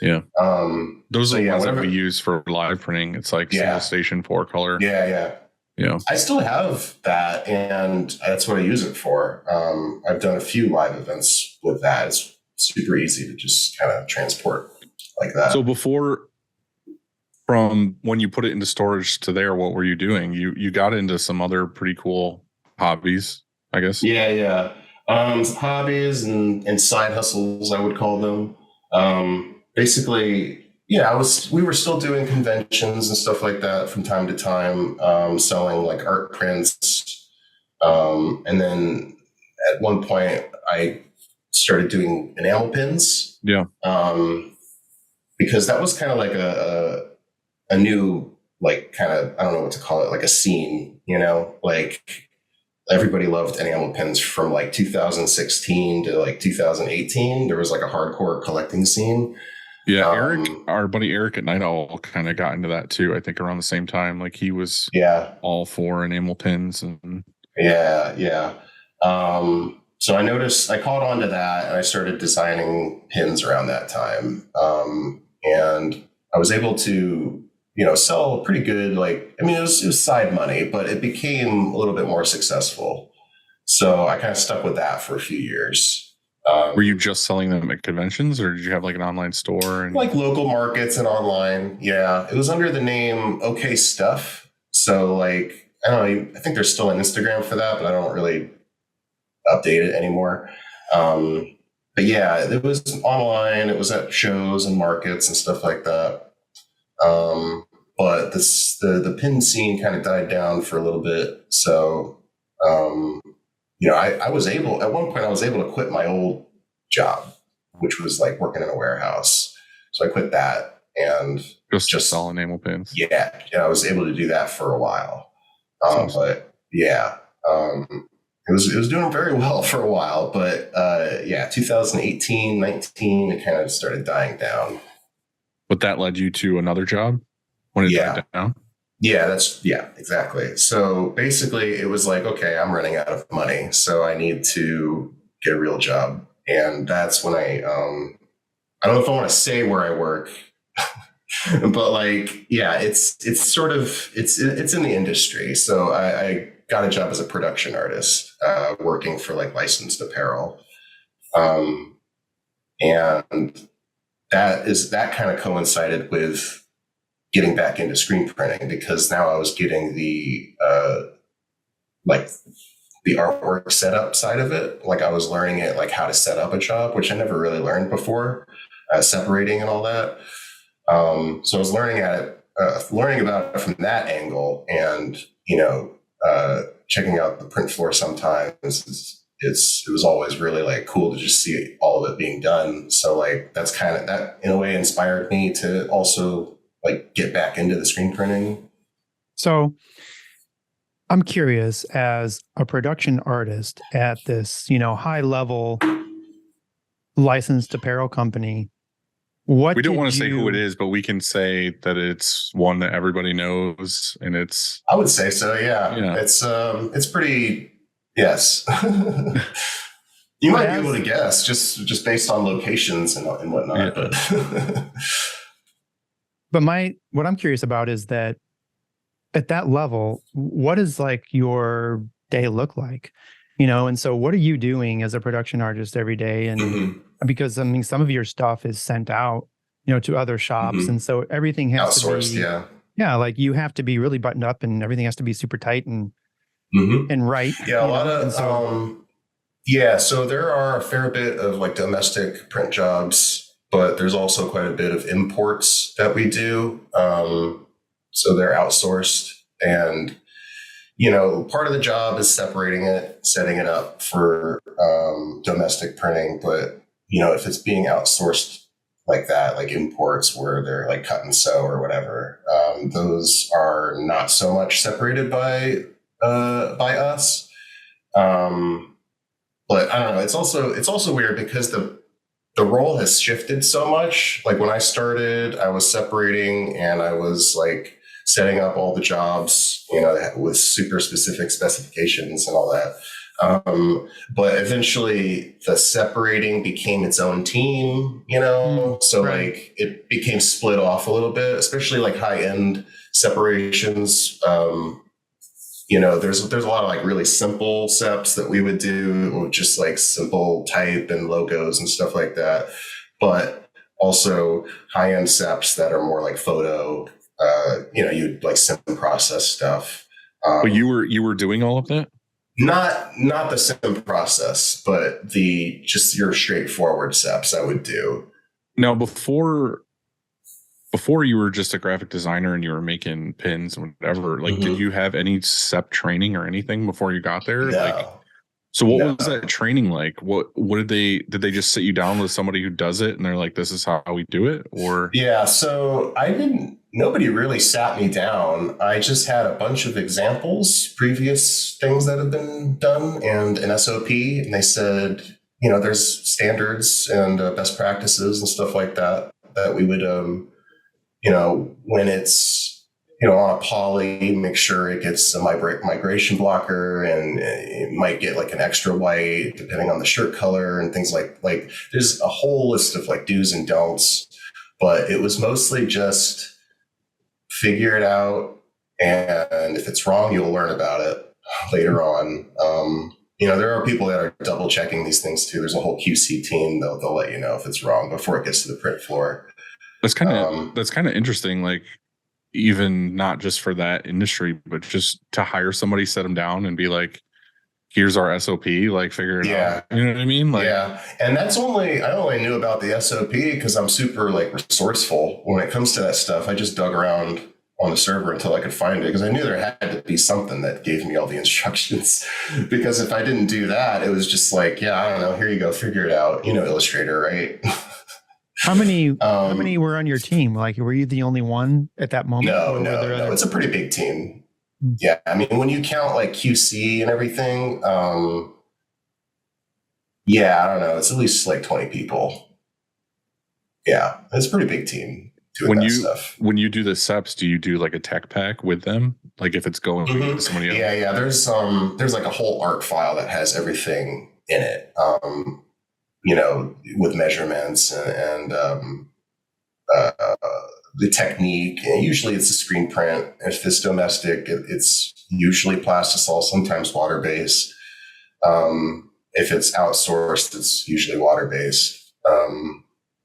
Yeah. Those are the ones that we use for live printing. It's like single station 4-color. Yeah. I still have that, and that's what I use it for. I've done a few live events with that. It's super easy to just kind of transport like that. So from when you put it into storage to there, what were you doing? You got into some other pretty cool hobbies, I guess. Yeah. Hobbies and side hustles, I would call them. Basically, we were still doing conventions and stuff like that from time to time, selling like art prints. And then at one point I started doing enamel pins. Yeah. Because that was kind of like a new, like, kind of, I don't know what to call it, like a scene, like everybody loved enamel pins from like 2016 to like 2018. There was like a hardcore collecting scene. Yeah, Eric, our buddy Eric at Night Owl kind of got into that too. I think around the same time, like he was all for enamel pins and yeah. So I caught on to that, and I started designing pins around that time. And I was able to, sell pretty good. Like, I mean, it was side money, but it became a little bit more successful. So I kind of stuck with that for a few years. Were you just selling them at conventions, or did you have like an online store? And like local markets and online. Yeah. It was under the name OK Stuff. So like, I don't know, I think there's still an Instagram for that, but I don't really update it anymore. But yeah, it was online. It was at shows and markets and stuff like that. But the pin scene kind of died down for a little bit. So, I was able to quit my old job, which was like working in a warehouse. So I quit that and just sell enamel pins. Yeah. I was able to do that for a while. But yeah, it was doing very well for a while, but 2018, 19, it kind of started dying down. But that led you to another job when it died down? Yeah, exactly. So basically it was like, okay, I'm running out of money, so I need to get a real job. And that's when I don't know if I want to say where I work, but like, yeah, it's sort of, it's in the industry. So I got a job as a production artist, working for like licensed apparel. And that kind of coincided with getting back into screen printing, because now I was getting the artwork setup side of it. Like I was learning it, like how to set up a job, which I never really learned before, separating and all that. So I was learning about it from that angle, and checking out the print floor sometimes, it was always really like cool to just see all of it being done. So like that's kind of that in a way inspired me to also like get back into the screen printing. So I'm curious, as a production artist at this, high level licensed apparel company, we don't want to say who it is, but we can say that it's one that everybody knows, and it's. I would say so. Yeah. It's pretty. Yes. You might be able to guess just based on locations and whatnot. Yeah. But what I'm curious about is that at that level, what does like your day look like? And so what are you doing as a production artist every day? And because I mean, some of your stuff is sent out, to other shops. And so everything has outsourced, to be, like you have to be really buttoned up and everything has to be super tight and right. Yeah. A lot of, so there are a fair bit of like domestic print jobs, but there's also quite a bit of imports that we do. So they're outsourced, and part of the job is separating it, setting it up for domestic printing. But if it's being outsourced like that, like imports where they're like cut and sew or whatever, those are not so much separated by us. But I don't know. It's also weird because the role has shifted so much. Like when I started, I was separating and I was like setting up all the jobs, with super specific specifications and all that. But eventually the separating became its own team, so right. Like it became split off a little bit, especially like high end separations. There's a lot of like really simple seps that we would do with just like simple type and logos and stuff like that. But also high end seps that are more like photo, you'd like sim process stuff. But you were doing all of that? Not the sim process, but just your straightforward seps I would do. Now, before you were just a graphic designer and you were making pins and whatever, like, did you have any SEP training or anything before you got there? No. So what was that training like? What did they just sit you down with somebody who does it and they're like, this is how we do it? Or yeah, so nobody really sat me down. I just had a bunch of examples, previous things that have been done and an SOP. And they said, there's standards and best practices and stuff like that we would, when it's, on a poly, make sure it gets a migration blocker, and it might get like an extra white depending on the shirt color and things like there's a whole list of like do's and don'ts, but it was mostly just figure it out. And if it's wrong, you'll learn about it later on. There are people that are double checking these things too. There's a whole QC team. They'll let you know if it's wrong before it gets to the print floor. That's kind of interesting. Like, even not just for that industry, but just to hire somebody, set them down and be like, here's our SOP, like figure it out. You know what I mean? Like, yeah. And I only knew about the SOP because I'm super like resourceful when it comes to that stuff. I just dug around on the server until I could find it because I knew there had to be something that gave me all the instructions. Because if I didn't do that, it was just like, yeah, I don't know, here you go, figure it out. Illustrator, right? How many were on your team? Like, were you the only one at that moment? No. It's a pretty big team. Yeah. I mean, when you count like QC and everything, I don't know. It's at least like 20 people. Yeah. It's a pretty big team doing that stuff. When you do the SEPs, do you do like a tech pack with them? Like if it's going to somebody else? Yeah. There's like a whole art file that has everything in it. With measurements and the technique. And usually it's a screen print. If it's domestic, it's usually plastisol, sometimes water-based. If it's outsourced, it's usually water-based.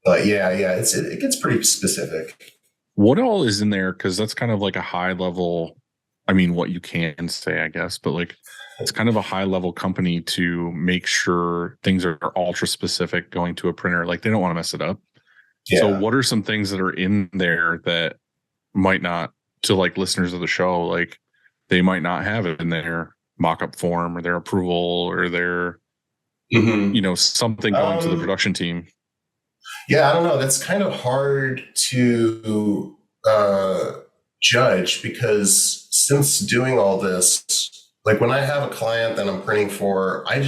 But it gets pretty specific. What all is in there? Because that's kind of like a high level, I mean, what you can say, I guess, but like, it's kind of a high level company to make sure things are ultra specific going to a printer. Like they don't want to mess it up. Yeah. So what are some things that are in there that might not, to like listeners of the show, like they might not have it in there, mock-up form or their approval or their, Mhm. something going to the production team? Yeah, I don't know. That's kind of hard to judge because since doing all this, like when I have a client that I'm printing for, I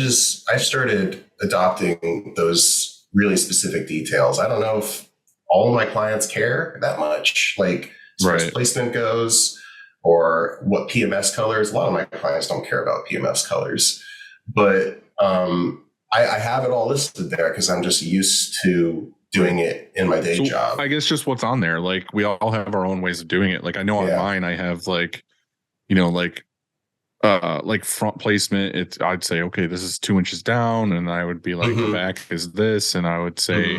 started adopting those really specific details. I don't know if all of my clients care that much, like as far as placement goes or what PMS colors. A lot of my clients don't care about PMS colors, but I have it all listed there because I'm just used to doing it in my day job. I guess just what's on there. Like we all have our own ways of doing it. Like I know on mine, I have like front placement. I'd say, okay, this is 2 inches down. And I would be like, the back is this. And I would say,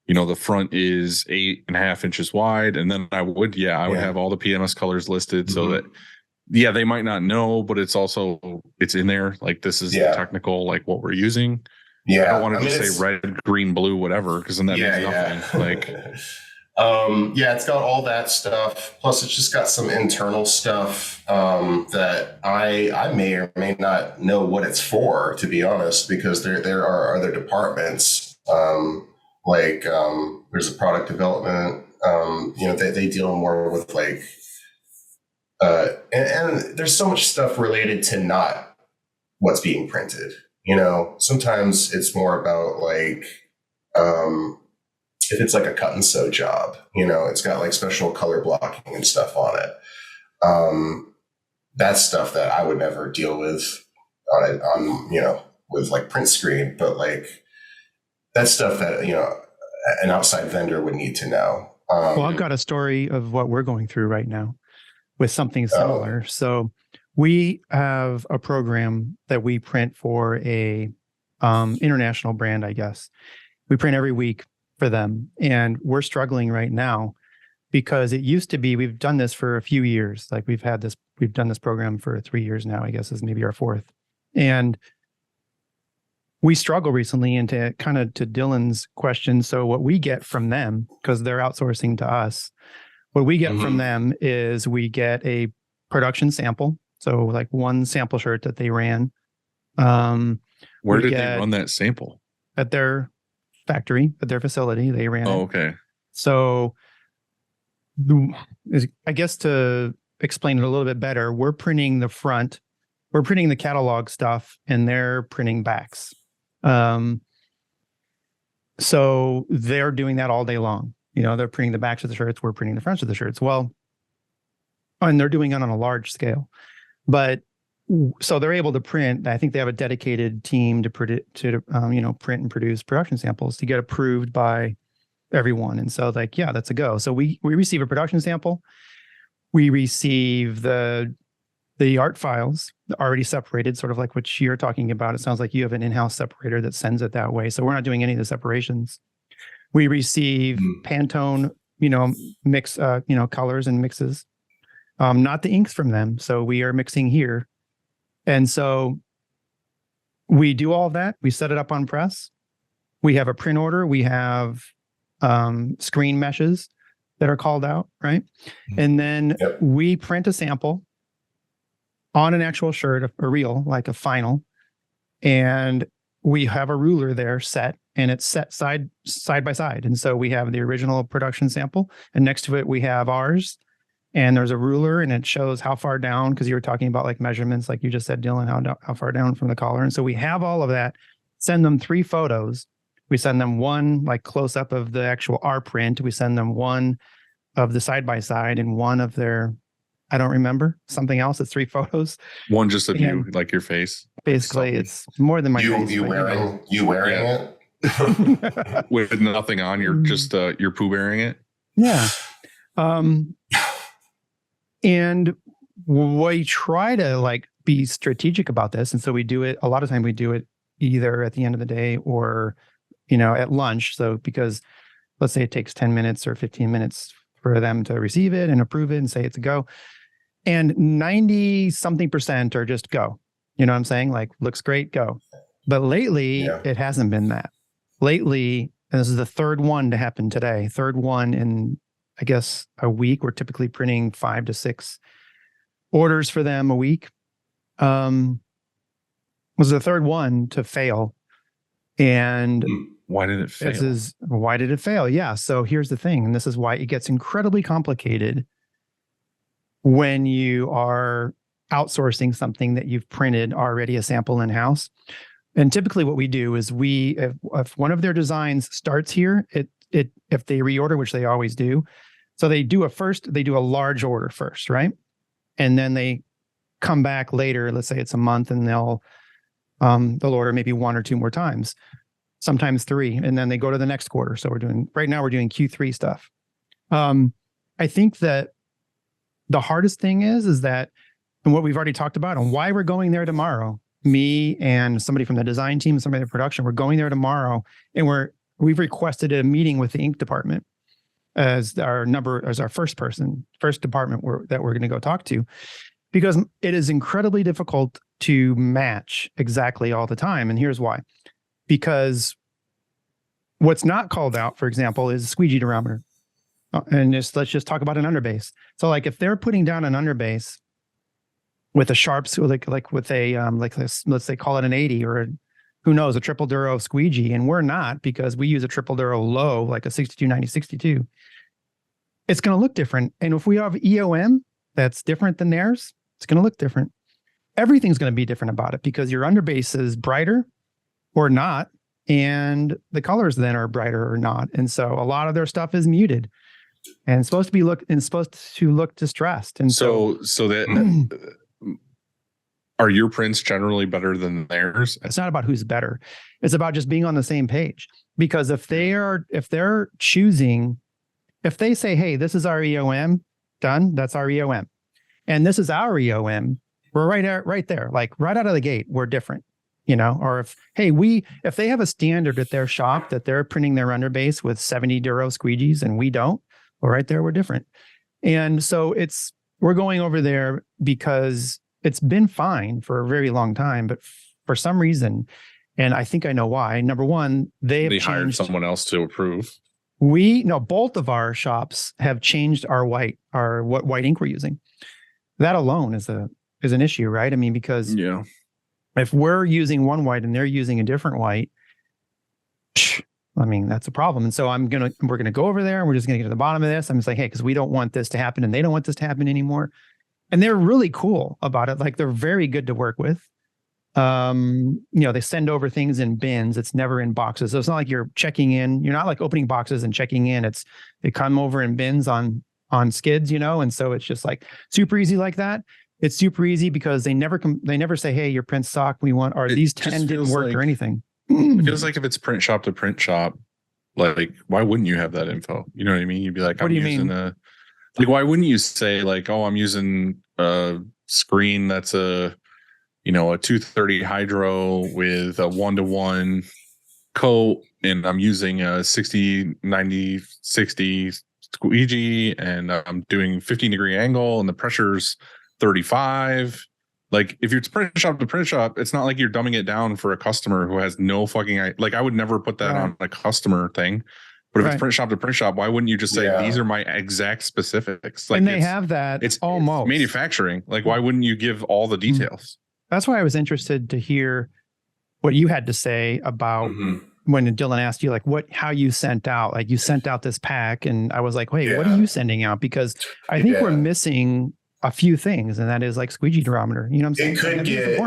the front is 8.5 inches wide. And then I would have all the PMS colors listed so that, they might not know, but it's in there. Like this is the technical, like what we're using. Yeah, I don't want to just say red, green, blue, whatever, because then that means nothing. Like, it's got all that stuff. Plus, it's just got some internal stuff that I may or may not know what it's for, to be honest, because there are other departments. There's a product development. They deal more with like, and there's so much stuff related to not what's being printed. Sometimes it's more about like, if it's like a cut and sew job, it's got like special color blocking and stuff on it. That's stuff that I would never deal with with like print screen, but like that's stuff that, an outside vendor would need to know. Well, I've got a story of what we're going through right now with something similar. So we have a program that we print for a international brand, I guess. We print every week for them. And we're struggling right now because it used to be, we've done this for a few years. Like we've done this program for 3 years now, I guess is maybe our fourth. And we struggle recently into kind of to Dylan's question. So what we get from them, because they're outsourcing to us, what we get from them is we get a production sample. So like one sample shirt that they ran. Where did they run that sample? At their factory, at their facility. They ran it. Okay. So I guess to explain it a little bit better, we're printing the front, we're printing the catalog stuff, and they're printing backs. So they're doing that all day long. They're printing the backs of the shirts, we're printing the fronts of the shirts. Well, and they're doing it on a large scale. But so they're able to print. I think they have a dedicated team to print and produce production samples to get approved by everyone. And so that's a go. So we receive a production sample. We receive the art files already separated, sort of like what you're talking about. It sounds like you have an in-house separator that sends it that way. So we're not doing any of the separations. We receive Pantone, mix, colors and mixes. Not the inks from them. So we are mixing here. And so we do all of that. We set it up on press. We have a print order. We have screen meshes that are called out, right? And then we print a sample on an actual shirt, a reel, like a final. And we have a ruler there set, and it's set side by side. And so we have the original production sample, and next to it, we have ours. And there's a ruler, and it shows how far down, because you were talking about like measurements, like you just said, Dylan, how far down from the collar. And so we have all of that. Send them 3 photos. We send them one like close up of the actual R print. We send them one of the side by side and one of their, I don't remember, something else. It's 3 photos. One just of you, like your face. Basically, it's more than my face. You wearing it with nothing on. You're just you're poo bearing it. Yeah. And we try to like be strategic about this. And so we do it, a lot of time we do it either at the end of the day or, at lunch. So because let's say it takes 10 minutes or 15 minutes for them to receive it and approve it and say it's a go. And 90 something % are just go, you know what I'm saying? Like, looks great, go. But lately it hasn't been that. Lately, and this is the third one to happen today, third one in, I guess, a week. We're typically printing 5 to 6 orders for them a week. was the third one to fail. And Why did it fail? Why did it fail? Yeah. So here's the thing, and this is why it gets incredibly complicated when you are outsourcing something that you've printed already a sample in-house. And typically what we do is if one of their designs starts here, if they reorder, which they always do, so they do a large order first, right? And then they come back later, let's say it's a month, and they'll order maybe one or two more times, sometimes three, and then they go to the next quarter. So right now we're doing Q3 stuff. I think that the hardest thing is that, and what we've already talked about, and why we're going there tomorrow, me and somebody from the design team, somebody in the production, we're going there tomorrow, and we've requested a meeting with the ink department as our first department that we're going to go talk to, because it is incredibly difficult to match exactly all the time. And here's why. Because what's not called out, for example, is squeegee durometer. And let's just talk about an underbase. So like if they're putting down an underbase with a sharps, like with a let's say call it an 80 or who knows, a triple duro squeegee, and we're not, because we use a triple duro low, like a 6290-62. It's going to look different. And if we have EOM that's different than theirs, it's going to look different. Everything's going to be different about it because your underbase is brighter or not, and the colors then are brighter or not. And so a lot of their stuff is muted and it's supposed to look distressed. And so that are your prints generally better than theirs? It's not about who's better. It's about just being on the same page. Because if they're choosing, if they say, hey, this is our EOM, done, that's our EOM. And this is our EOM, we're right there, like right out of the gate, we're different. Or if they have a standard at their shop that they're printing their underbase with 70 duro squeegees and we don't, well, right there, we're different. And so we're going over there because it's been fine for a very long time, but for some reason, and I think I know why. Number one, they hired someone else to approve. Both of our shops have changed what white ink we're using. That alone is an issue, right? I mean, because if we're using one white and they're using a different white, I mean, that's a problem. And so we're gonna go over there and we're just gonna get to the bottom of this. I'm just like, hey, because we don't want this to happen and they don't want this to happen anymore. And they're really cool about it. Like they're very good to work with. They send over things in bins. It's never in boxes. So it's not like you're checking in. You're not like opening boxes and checking in. They come over in bins on skids, and so it's just like super easy like that. It's super easy because they never say, hey, your prints suck. These 10 didn't work or anything. It feels like if it's print shop to print shop, like, why wouldn't you have that info? You know what I mean? You'd be like, why wouldn't you say like, oh, I'm using a screen that's a 230 hydro with a 1-to-1 coat, and I'm using a 60-90-60 squeegee, and I'm doing 15-degree angle, and the pressure's 35. Like, if you're print shop to print shop, it's not like you're dumbing it down for a customer who has no fucking, like, I would never put that on a customer thing. But if it's print shop to print shop, why wouldn't you just say, these are my exact specifics? Like, and they have that. It's almost manufacturing. Like, why wouldn't you give all the details? That's why I was interested to hear what you had to say about when Dylan asked you, like, how you sent out. Like, you sent out this pack, and I was like, wait, what are you sending out? Because I think we're missing a few things, and that is like squeegee durometer. You know what I'm saying? It could get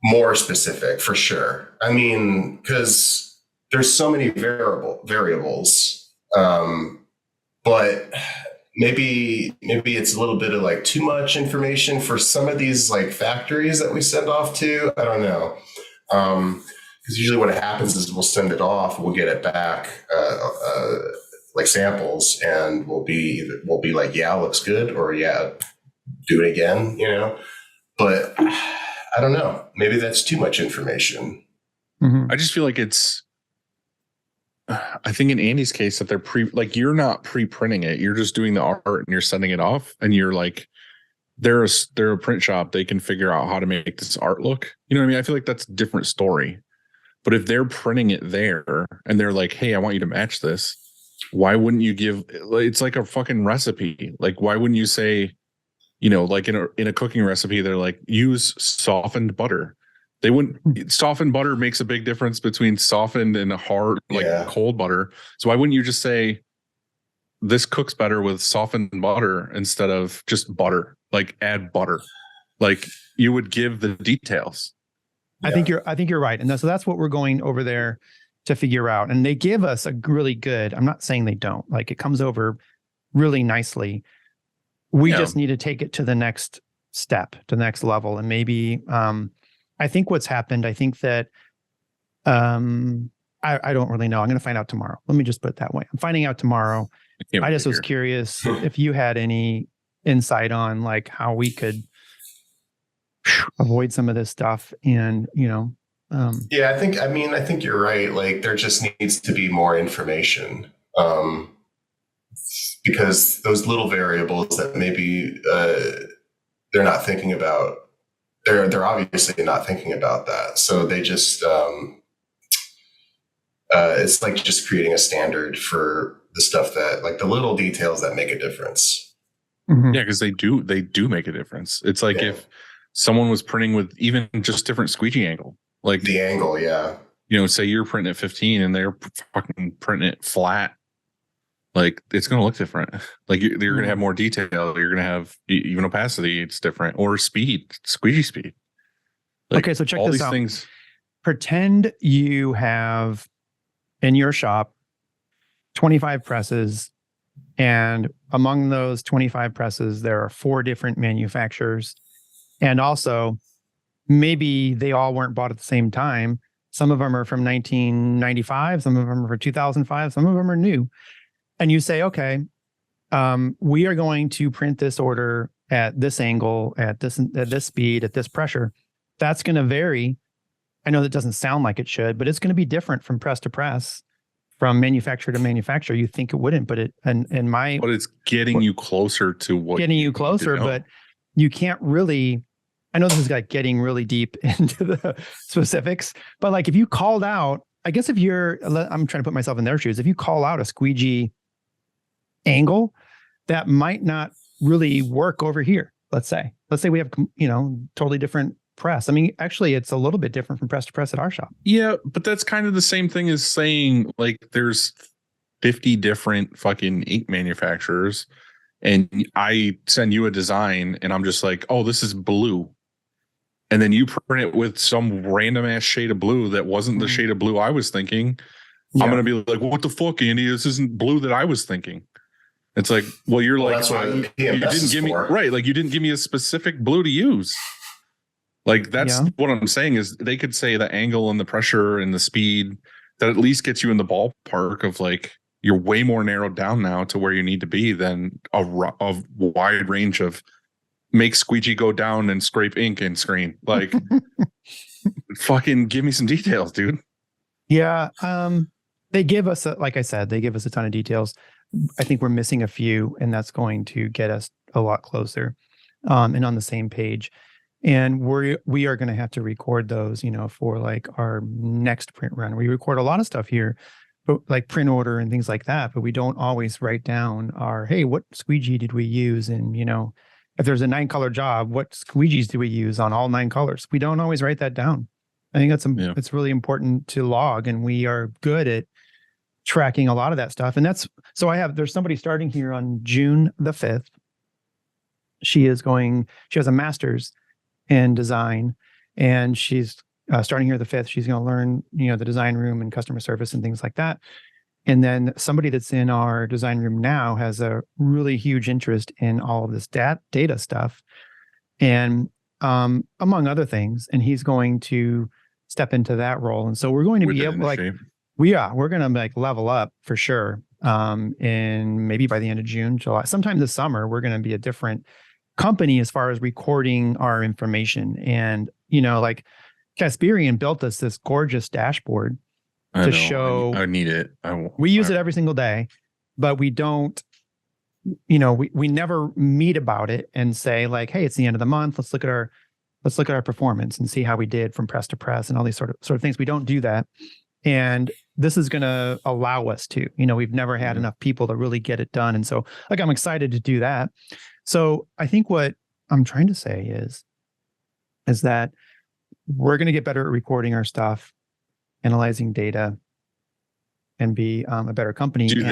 more specific for sure. I mean, because there's so many variables, but maybe it's a little bit of like too much information for some of these like factories that we send off to. I don't know. Because usually what happens is we'll send it off, we'll get it back, like samples, and we'll be like, yeah, looks good, or yeah, do it again, But I don't know. Maybe that's too much information. I just feel like I think in Andy's case that you're not pre-printing it. You're just doing the art and you're sending it off, and you're like, they're a print shop. They can figure out how to make this art look. You know what I mean? I feel like that's a different story. But if they're printing it there and they're like, hey, I want you to match this, why wouldn't you it's like a fucking recipe. Like, why wouldn't you say, like in a cooking recipe, they're like, use softened butter. They wouldn't. Softened butter makes a big difference between softened and hard, like cold butter. So why wouldn't you just say this cooks better with softened butter instead of just butter? Like add butter. Like you would give the details. I think you're right. And so that's what we're going over there to figure out. And they give us a really good, I'm not saying they don't, like it comes over really nicely. We just need to take it to the next step, to the next level. And maybe, I think what's happened, I think that, I don't really know. I'm going to find out tomorrow. Let me just put it that way. I'm finding out tomorrow. I just was curious if you had any insight on like how we could avoid some of this stuff. And, I think you're right. Like there just needs to be more information. Because those little variables that maybe they're not thinking about, they're obviously not thinking about that. So they just it's like just creating a standard for the stuff that, like the little details that make a difference. Mm-hmm. Yeah, because they do make a difference. It's like if someone was printing with even just different squeegee angle, like the angle, say you're printing at 15 and they're fucking printing it flat. Like it's going to look different. Like you're going to have more detail. You're going to have even opacity. It's different, or speed, squeegee speed. Like, okay, so check all this these out. Things. Pretend you have in your shop 25 presses, and among those 25 presses, there are 4 different manufacturers, and also maybe they all weren't bought at the same time. Some of them are from 1995. Some of them are from 2005. Some of them are new. And you say, okay, we are going to print this order at this angle, at this speed, at this pressure. That's going to vary. I know that doesn't sound like it should, but it's going to be different from press to press, from manufacturer to manufacturer. You think it wouldn't, but but it's getting you closer to what getting you closer, but you can't really. I know this is like getting really deep into the specifics, but like if you called out, I guess I'm trying to put myself in their shoes. If you call out a squeegee angle, that might not really work over here. Let's say we have, totally different press. I mean, actually it's a little bit different from press to press at our shop. Yeah. But that's kind of the same thing as saying like there's 50 different fucking ink manufacturers and I send you a design and I'm just like, oh, this is blue. And then you print it with some random ass shade of blue that wasn't the shade of blue I was thinking. I'm going to be like, what the fuck, Andy? This isn't blue that I was thinking. It's like, well, you're like, you didn't give me like you didn't give me a specific blue to use. Like that's what I'm saying is they could say the angle and the pressure and the speed that at least gets you in the ballpark of like you're way more narrowed down now to where you need to be than a wide range of make squeegee go down and scrape ink and screen. Like fucking give me some details, dude. Yeah. They give us, like I said, they give us a ton of details. I think we're missing a few, and that's going to get us a lot closer and on the same page. And we are going to have to record those, for like our next print run. We record a lot of stuff here, but like print order and things like that, but we don't always write down hey, what squeegee did we use? And, if there's a 9-color job, what squeegees do we use on all 9 colors? We don't always write that down. I think it's really important to log, and we are good at tracking a lot of that stuff. And there's somebody starting here on June the 5th. She has a master's in design, and she's starting here the 5th. She's going to learn, the design room and customer service and things like that. And then somebody that's in our design room now has a really huge interest in all of this data stuff. And among other things, and he's going to step into that role. And so we're going to be able we're going to like level up for sure. And maybe by the end of June, July, sometime this summer, we're going to be a different company as far as recording our information. And, like Casperian built us this gorgeous dashboard to show. I need it. We use it every single day, but we don't, we never meet about it and say like, hey, it's the end of the month. Let's look at our performance and see how we did from press to press and all these sort of things. We don't do that. And this is going to allow us to, we've never had enough people to really get it done. And so like, I'm excited to do that. So I think what I'm trying to say is that we're going to get better at recording our stuff, analyzing data, and be a better company. Do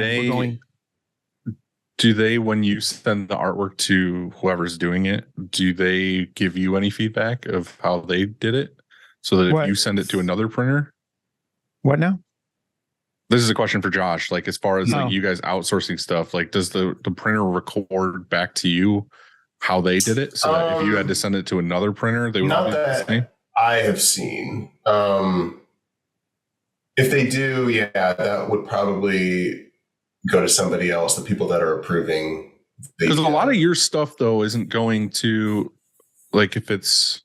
they, when you send the artwork to whoever's doing it, do they give you any feedback of how they did it? So that if you send it to another printer? What now? This is a question for Josh. Like, as far as like you guys outsourcing stuff, like, does the printer record back to you how they did it? So that if you had to send it to another printer, they would not do the same? I have seen. If they do, yeah, that would probably go to somebody else, the people that are approving. Because a lot of your stuff, though, isn't going to, like, if it's,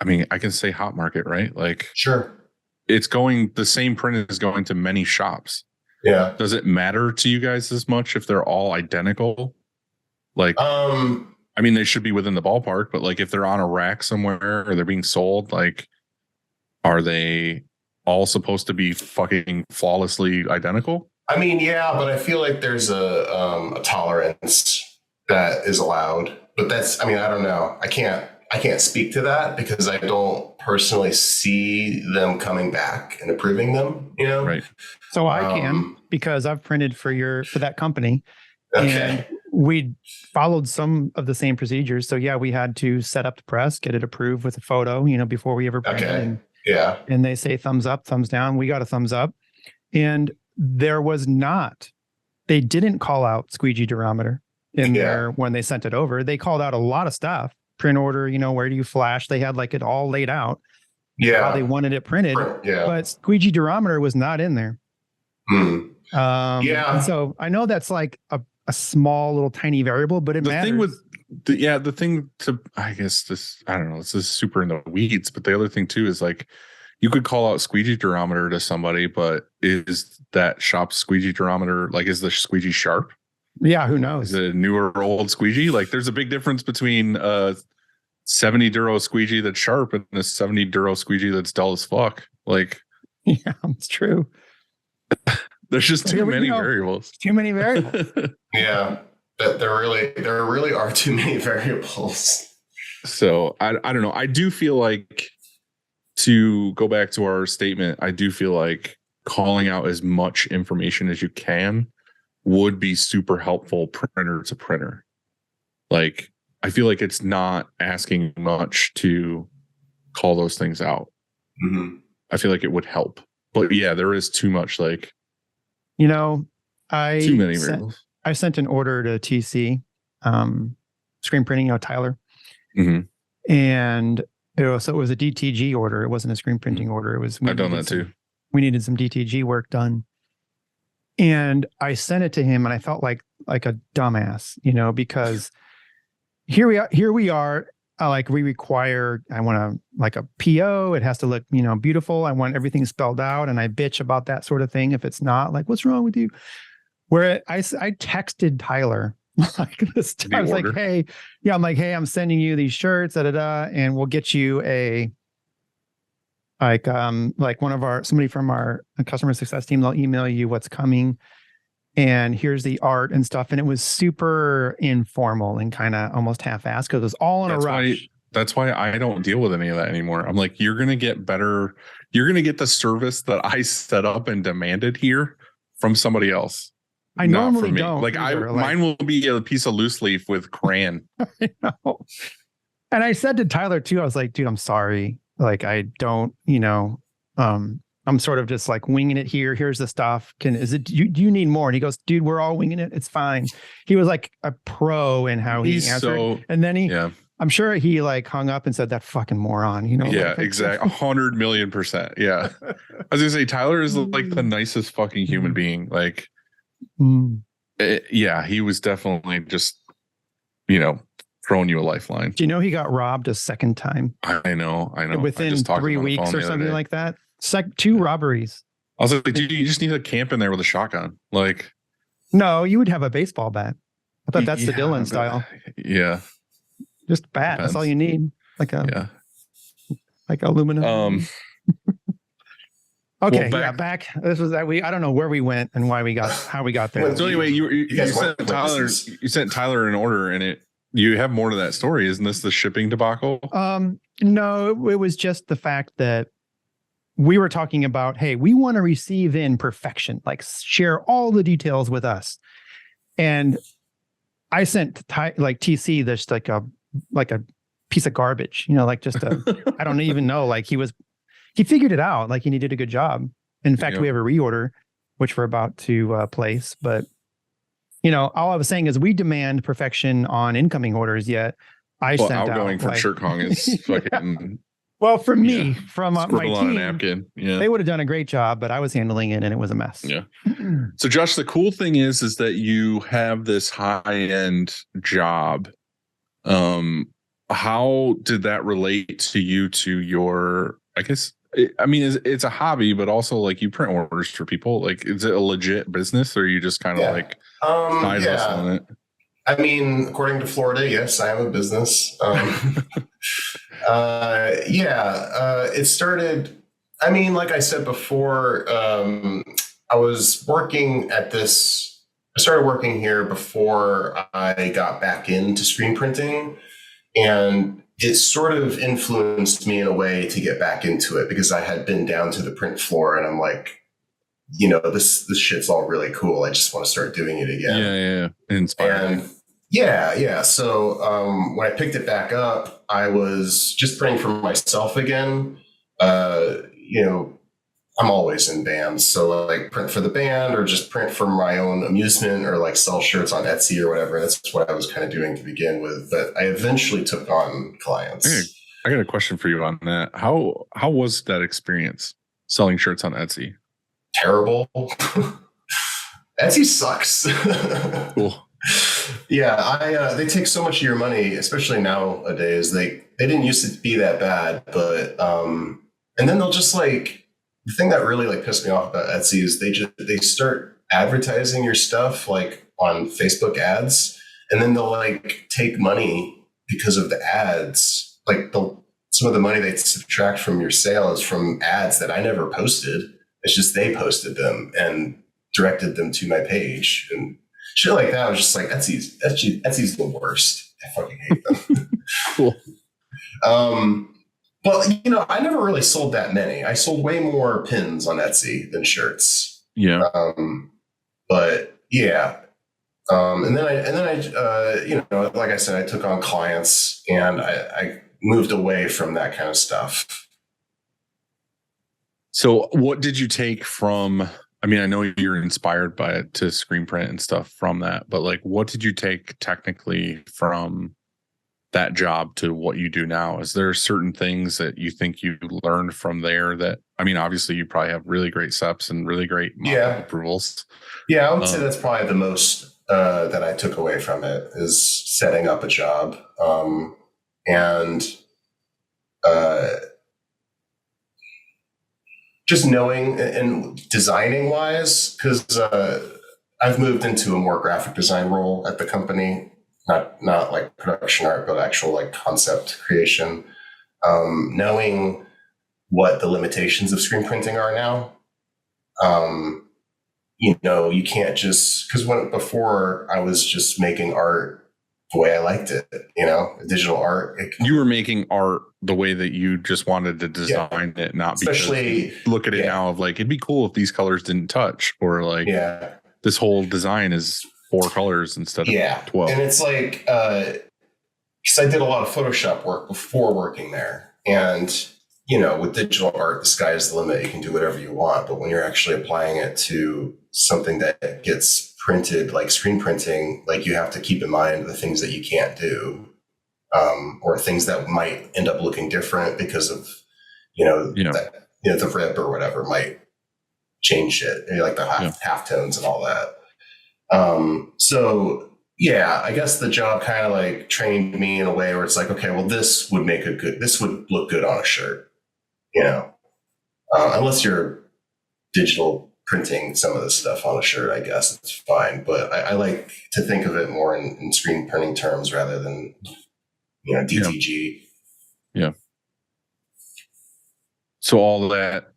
I mean, I can say hot market, right? Like, sure. It's going, the same print is going to many shops. Yeah. Does it matter to you guys as much if they're all identical? Like, I mean, they should be within the ballpark, but like if they're on a rack somewhere or they're being sold, like, are they all supposed to be fucking flawlessly identical? I mean, yeah, but I feel like there's a tolerance that is allowed. But that's, I mean, I don't know. I can't speak to that because I don't personally see them coming back and approving them, you know? Right. So I can, because I've printed for that company. Okay. And we followed some of the same procedures. So yeah, we had to set up the press, get it approved with a photo, you know, before we ever printed. Okay. Yeah. And they say thumbs up, thumbs down. We got a thumbs up. And they didn't call out squeegee durometer in there when they sent it over. They called out a lot of stuff. Print order, you know, where do you flash? They had like it all laid out. Yeah. How they wanted it printed. Yeah. But squeegee durometer was not in there. Yeah. And so I know that's like a small little tiny variable, but the matters. The thing to, I guess this, I don't know, this is super in the weeds, but the other thing too is like, you could call out squeegee durometer to somebody, but is that shop squeegee durometer, like, is the squeegee sharp? Yeah, who knows? Is it a newer or old squeegee? Like, there's a big difference between 70 duro squeegee that's sharp and a 70 duro squeegee that's dull as fuck. Like, yeah, it's true. There's just too many variables. Too many variables. Yeah, there really are too many variables. So I don't know. I do feel like, to go back to our statement, I do feel like calling out as much information as you can would be super helpful printer to printer. Like, I feel like it's not asking much to call those things out. Mm-hmm. I feel like it would help. But yeah, there is too much, like, you know, too many variables. I sent an order to TC, screen printing, Tyler. Mm-hmm. And it was a DTG order. It wasn't a screen printing order. It was. I've done that too. We needed some DTG work done. And I sent it to him and I felt like a dumbass, you know, because here we are. We require, I want a PO. It has to look, you know, beautiful. I want everything spelled out, and I bitch about that sort of thing. If it's not, like, what's wrong with you? Where I texted Tyler like this. I was like, hey, yeah, I'm like, hey, I'm sending you these shirts, and we'll get you somebody from our customer success team. They'll email you what's coming, and here's the art and stuff. And it was super informal and kind of almost half-assed because it was all in a rush. That's why I don't deal with any of that anymore. I'm like, you're going to get better. You're going to get the service that I set up and demanded here from somebody else. I normally don't. Like, mine will be a piece of loose leaf with crayon. I know. And I said to Tyler too, I was like, dude, I'm sorry. Like, I don't, you know, I'm sort of just like winging it here. Here's the stuff. Do you need more? And he goes, dude, we're all winging it. It's fine. He was like a pro in how he answered. And then I'm sure he like hung up and said, that fucking moron, you know? Yeah, exactly. 100 million%. Yeah. I was gonna say, Tyler is like the nicest fucking human being. Like, he was definitely just, you know, throwing you a lifeline. Do you know he got robbed a second time? I know. Within 3 weeks or something like that. 2 robberies. I was like, dude, you just need to camp in there with a shotgun. Like, no, you would have a baseball bat. I thought that's the Dylan style. Yeah. Just a bat. Depends. That's all you need. Like aluminum. Okay, back. This was that I don't know where we went and how we got there. So anyway, you sent Tyler an order, and you have more to that story. Isn't this the shipping debacle? No, it was just the fact that we were talking about, hey, we want to receive in perfection, like share all the details with us. And I sent like TC this like a piece of garbage, like just I don't even know. Like he figured it out. Like he did a good job. In fact, we have a reorder, which we're about to place. But all I was saying is we demand perfection on incoming orders. Yet outgoing from ShirtCon is fucking. Well, for me, from my Scribble on a team, napkin. Yeah. they would have done a great job, but I was handling it and it was a mess. Yeah. So Josh, the cool thing is that you have this high-end job. How did that relate to you, to your, I guess, it's a hobby, but also like you print orders for people. Like, is it a legit business or are you just kind of like side hustling it? I mean, according to Florida, yes, I have a business. It started, like I said before, I started working here before I got back into screen printing, and it sort of influenced me in a way to get back into it because I had been down to the print floor and I'm like, this shit's all really cool. I just want to start doing it again. Yeah. Inspiring. And yeah. So when I picked it back up, I was just printing for myself again. I'm always in bands. So like print for the band or just print for my own amusement or like sell shirts on Etsy or whatever. That's what I was kind of doing to begin with. But I eventually took on clients. I got a question for you on that. How was that experience selling shirts on Etsy? Terrible. Etsy sucks. Cool. Yeah, they take so much of your money, especially nowadays. They didn't used to be that bad, but and then they'll just like, the thing that really like pissed me off about Etsy is they start advertising your stuff like on Facebook ads, and then they'll like take money because of the ads. Like some of the money they subtract from your sale is from ads that I never posted. It's just they posted them and directed them to my page and shit like that. I was just like, Etsy's the worst. I fucking hate them. Cool. But I never really sold that many. I sold way more pins on Etsy than shirts. Yeah. But yeah. And then I like I said, I took on clients and I moved away from that kind of stuff. So what did you take from, I know you're inspired by it to screen print and stuff from that, but like, what did you take technically from that job to what you do now? Is there certain things that you think you learned from there that, obviously you probably have really great SEPs and really great approvals. Yeah. I would say that's probably the most that I took away from it is setting up a job. And just knowing and designing wise, because I've moved into a more graphic design role at the company, not like production art, but actual like concept creation. Knowing what the limitations of screen printing are now. You can't just, because before I was just making art the way I liked it, digital art. You were making art the way that you just wanted to design it, not especially because look at it now of like, it'd be cool if these colors didn't touch, or like this whole design is 4 colors instead of 12. And it's like, because I did a lot of Photoshop work before working there, and with digital art, the sky is the limit. You can do whatever you want, but when you're actually applying it to something that gets printed, like screen printing, like you have to keep in mind the things that you can't do, or things that might end up looking different because of, the rip or whatever might change it, like the half tones and all that. So yeah, I guess the job kind of like trained me in a way where it's like, okay, well, this would look good on a shirt, unless you're digital printing some of the stuff on a shirt, I guess it's fine. But I like to think of it more in screen printing terms rather than, DTG. Yeah. So all of that,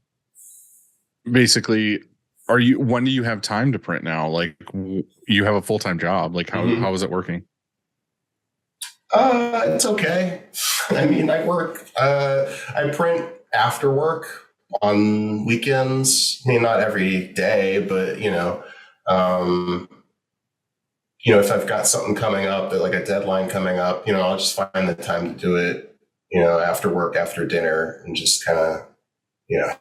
basically, when do you have time to print now? Like, you have a full-time job. Like, how is it working? It's okay. I mean, I print after work on weekends. I mean, not every day, but if I've got something coming up, like a deadline coming up, I'll just find the time to do it, after work, after dinner, and just kind of,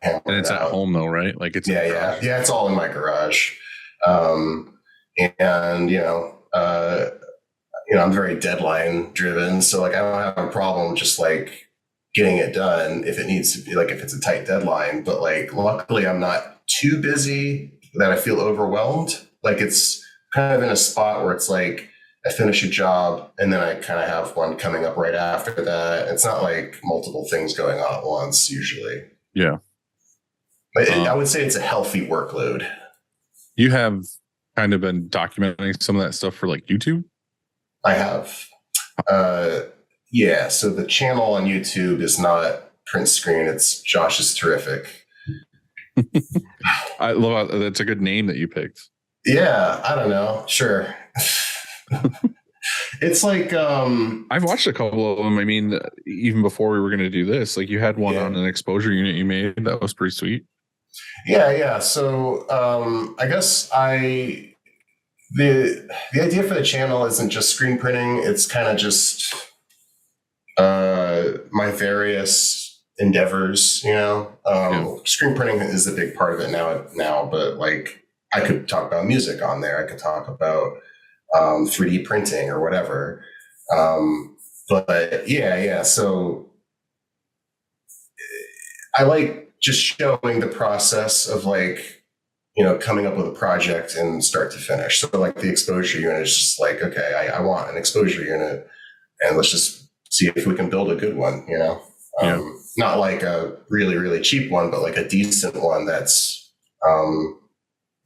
hammer And it's it at out. home though, right? Like it's Yeah. It's all in my garage. And I'm very deadline driven. So like, I don't have a problem just like getting it done if it needs to be, like, if it's a tight deadline, but like, luckily I'm not too busy that I feel overwhelmed. Like it's kind of in a spot where it's like, I finish a job and then I kind of have one coming up right after that. It's not like multiple things going on at once usually. Yeah. But I would say it's a healthy workload. You have kind of been documenting some of that stuff for like YouTube? I have. So the channel on YouTube is not Print Screen. It's Josh is Terrific. I love that's a good name that you picked. Yeah, I don't know. Sure. It's like I've watched a couple of them. I mean, even before we were going to do this, like you had one on an exposure unit you made that was pretty sweet. Yeah. So I guess the idea for the channel isn't just screen printing. It's kind of just my various endeavors. Screen printing is a big part of it now, but like I could talk about music on there. I could talk about 3D printing or whatever. But yeah. So I like just showing the process of like, coming up with a project and start to finish. So like the exposure unit is just like, okay, I want an exposure unit and let's just see if we can build a good one, not like a really, really cheap one, but like a decent one that's,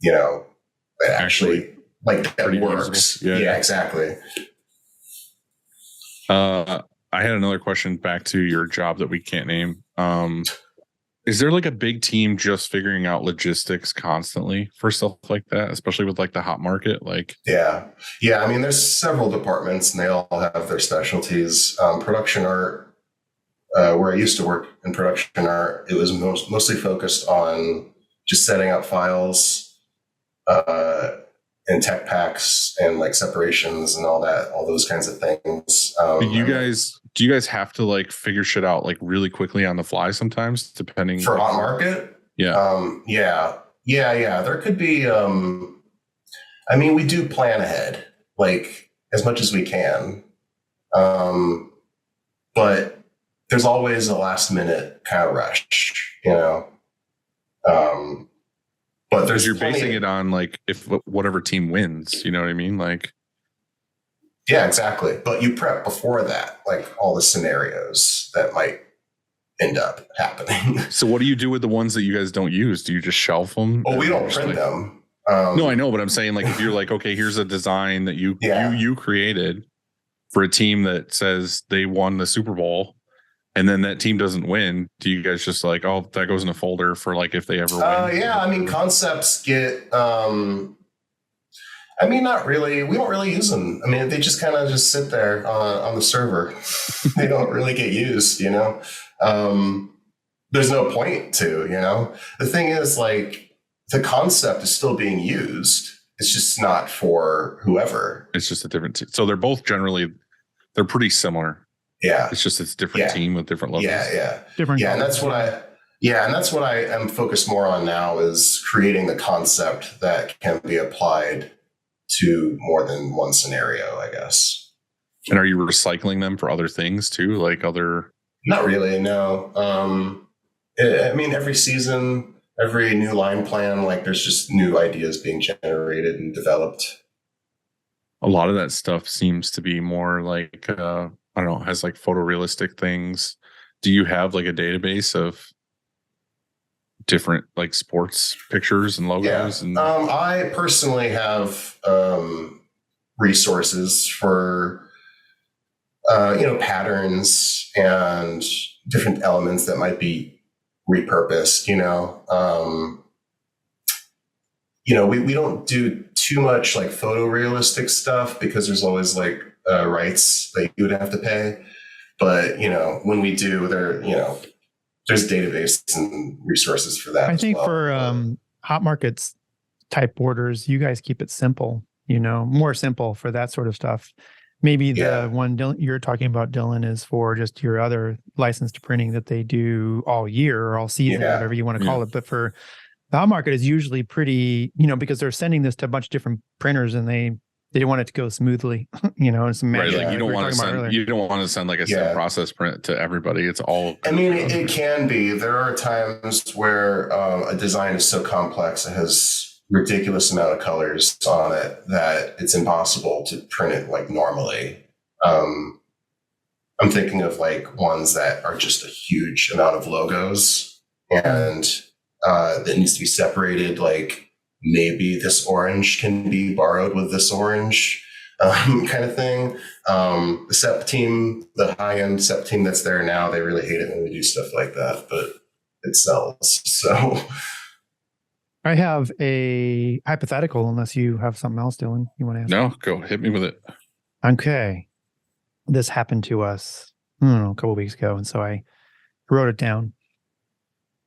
that actually like that works. Yeah, exactly. I had another question back to your job that we can't name. Is there like a big team just figuring out logistics constantly for stuff like that, especially with like the hot market? Like, yeah. I mean, there's several departments and they all have their specialties. Production art, where I used to work in production art, it was mostly focused on just setting up files, and tech packs and like separations and all those kinds of things. Do you guys have to like figure shit out like really quickly on the fly sometimes, depending for hot market? Yeah. Yeah. There could be, I mean, we do plan ahead, like as much as we can. But there's always a last minute kind of rush, but you're basing it on like if whatever team wins, you know what I mean? Like, yeah, exactly. But you prep before that, like all the scenarios that might end up happening. So what do you do with the ones that you guys don't use? Do you just shelf them? Oh, we don't print them. No, I know, but I'm saying like if you're like, okay, here's a design that you created for a team that says they won the Super Bowl, and then that team doesn't win, do you guys just like, oh, that goes in a folder for like if they ever win? Yeah, I mean, concepts get. I mean, not really. We don't really use them. I mean, they just kind of just sit there on the server. They don't really get used, There's no point to, The thing is, like, the concept is still being used. It's just not for whoever. It's just a different team. So they're both they're pretty similar. Yeah. It's just it's different team with different levels. Yeah. Different. Yeah, and that's what I am focused more on now is creating the concept that can be applied to more than one scenario, I guess. And are you recycling them for other things too? Like other? Not really, no. I mean, every season, every new line plan, like there's just new ideas being generated and developed. A lot of that stuff seems to be more like, I don't know, has like photorealistic things. Do you have like a database of different like sports pictures and logos? Yeah. I personally have resources for patterns and different elements that might be repurposed. We don't do too much like photorealistic stuff because there's always like rights that you would have to pay. But, when we do, there's database and resources for that. I think for hot markets type orders, you guys keep it simple, more simple for that sort of stuff. Maybe the one you're talking about, Dylan, is for just your other licensed printing that they do all year or all season, whatever you want to call it. But for the hot market is usually pretty, because they're sending this to a bunch of different printers and they want it to go smoothly, and some magic. Right, like you don't want to send like a same process print to everybody. It's all. I mean, it can be. There are times where a design is so complex, it has ridiculous amount of colors on it that it's impossible to print it like normally. I'm thinking of like ones that are just a huge amount of logos and that needs to be separated. Like maybe this orange can be borrowed with this orange kind of thing. The SEP team, the high-end SEP team that's there now, they really hate it when we do stuff like that, but it sells. So I have a hypothetical, unless you have something else, Dylan, you want to ask? No, go hit me with it. Okay. This happened to us, a couple of weeks ago. And so I wrote it down.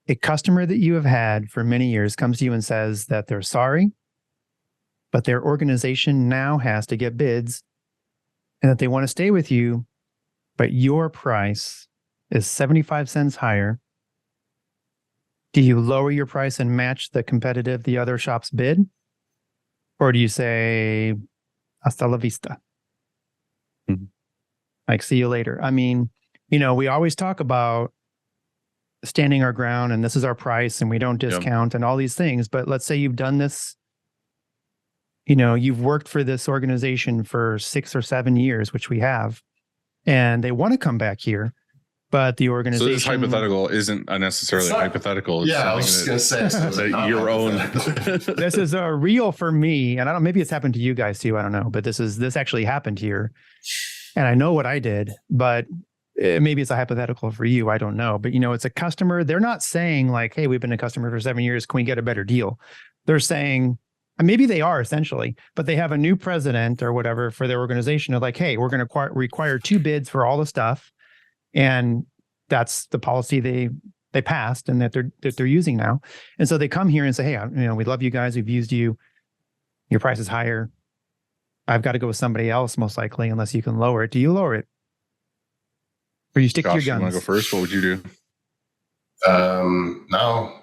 A customer that you have had for many years comes to you and says that they're sorry, but their organization now has to get bids and that they want to stay with you, but your price is 75 cents higher. Do you lower your price and match the other shop's bid? Or do you say, hasta la vista? Mm-hmm. Like, see you later. I mean, we always talk about standing our ground and this is our price and we don't discount and all these things. But let's say you've done this, you've worked for this organization for 6 or 7 years, which we have, and they want to come back here. But the organization. So this hypothetical isn't necessarily hypothetical. It's I was just going to say that your own. This is a real for me, and I don't. Maybe it's happened to you guys too. I don't know, but this actually happened here, and I know what I did. But maybe it's a hypothetical for you. I don't know, but it's a customer. They're not saying like, "Hey, we've been a customer for 7 years. Can we get a better deal?" They're saying, and maybe they are essentially, but they have a new president or whatever for their organization. They're like, "Hey, we're going to require 2 bids for all the stuff." And that's the policy they passed and that they're using now. And so they come here and say, "Hey, we love you guys. We've used you. Your price is higher. I've got to go with somebody else most likely, unless you can lower it." Do you lower it? Or you stick to your guns? You want to go first? What would you do? No.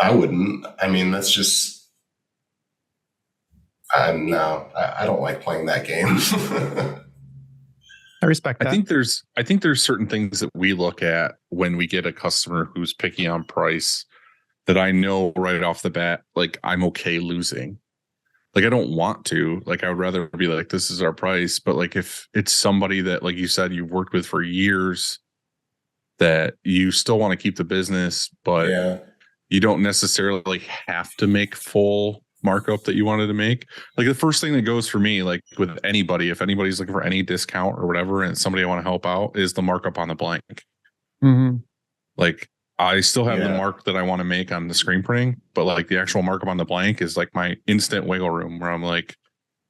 I wouldn't. I mean, that's just... no, I don't like playing that game. I respect that. I think there's certain things that we look at when we get a customer who's picky on price that I know right off the bat, like I'm okay losing. Like I don't want to. Like I would rather be like, this is our price. But like if it's somebody that, like you said, you've worked with for years, that you still want to keep the business, but you don't necessarily have to make full markup that you wanted to make. Like the first thing that goes for me, like with anybody, if anybody's looking for any discount or whatever, and it's somebody I want to help out, is the markup on the blank. Mm-hmm. Like I still have the mark that I want to make on the screen printing, but like the actual markup on the blank is like my instant wiggle room where I'm like,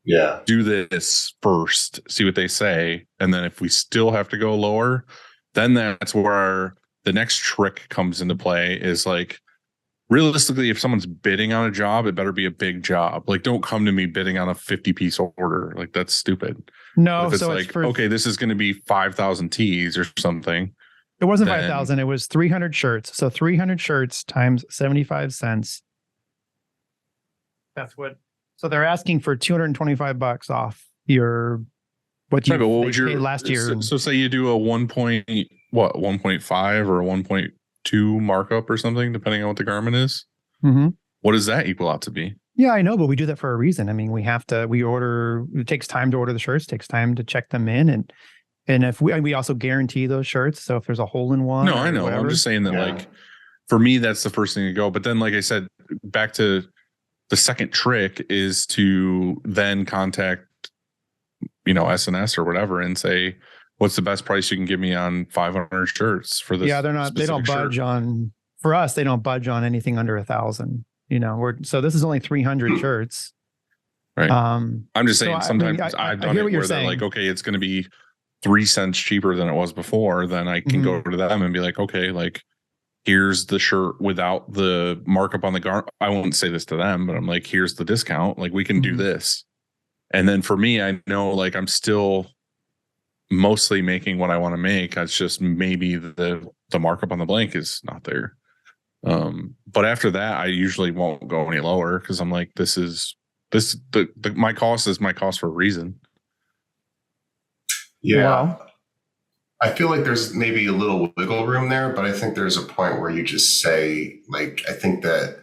do this first, see what they say. And then if we still have to go lower, then that's where the next trick comes into play is like, realistically, if someone's bidding on a job, it better be a big job. Like, don't come to me bidding on a 50-piece order. Like, that's stupid. No, but if it's so like, okay, this is going to be 5,000 tees or something. It wasn't 5,000. It was 300 shirts. So 300 shirts times 75 cents. That's what. So they're asking for $225 off what you paid last year. So say you do a 1.5 or a 1.2 markup or something, depending on what the garment is. Mm-hmm. What does that equal out to be? Yeah, I know, but we do that for a reason. I mean, we order, it takes time to order the shirts, takes time to check them in. And if we also guarantee those shirts. So if there's a hole in one. No, I know. Whatever, I'm just saying that like, for me, that's the first thing to go. But then, like I said, back to the second trick is to then contact, SNS or whatever and say, what's the best price you can give me on 500 shirts for this? Yeah, they don't budge on, for us, they don't budge on anything under 1,000, so this is only 300 shirts. Right. I'm just so saying sometimes I've done hear it what you're where they're saying. like, okay, it's going to be 3 cents cheaper than it was before. Then I can go to them and be like, okay, like here's the shirt without the markup on the garment. I won't say this to them, but I'm like, here's the discount. Like we can do this. And then for me, I know like I'm still mostly making what I want to make. It's just maybe the markup on the blank is not there. But after that, I usually won't go any lower because I'm like, my cost is my cost for a reason. Yeah. Well, I feel like there's maybe a little wiggle room there, but I think there's a point where you just say, like, I think that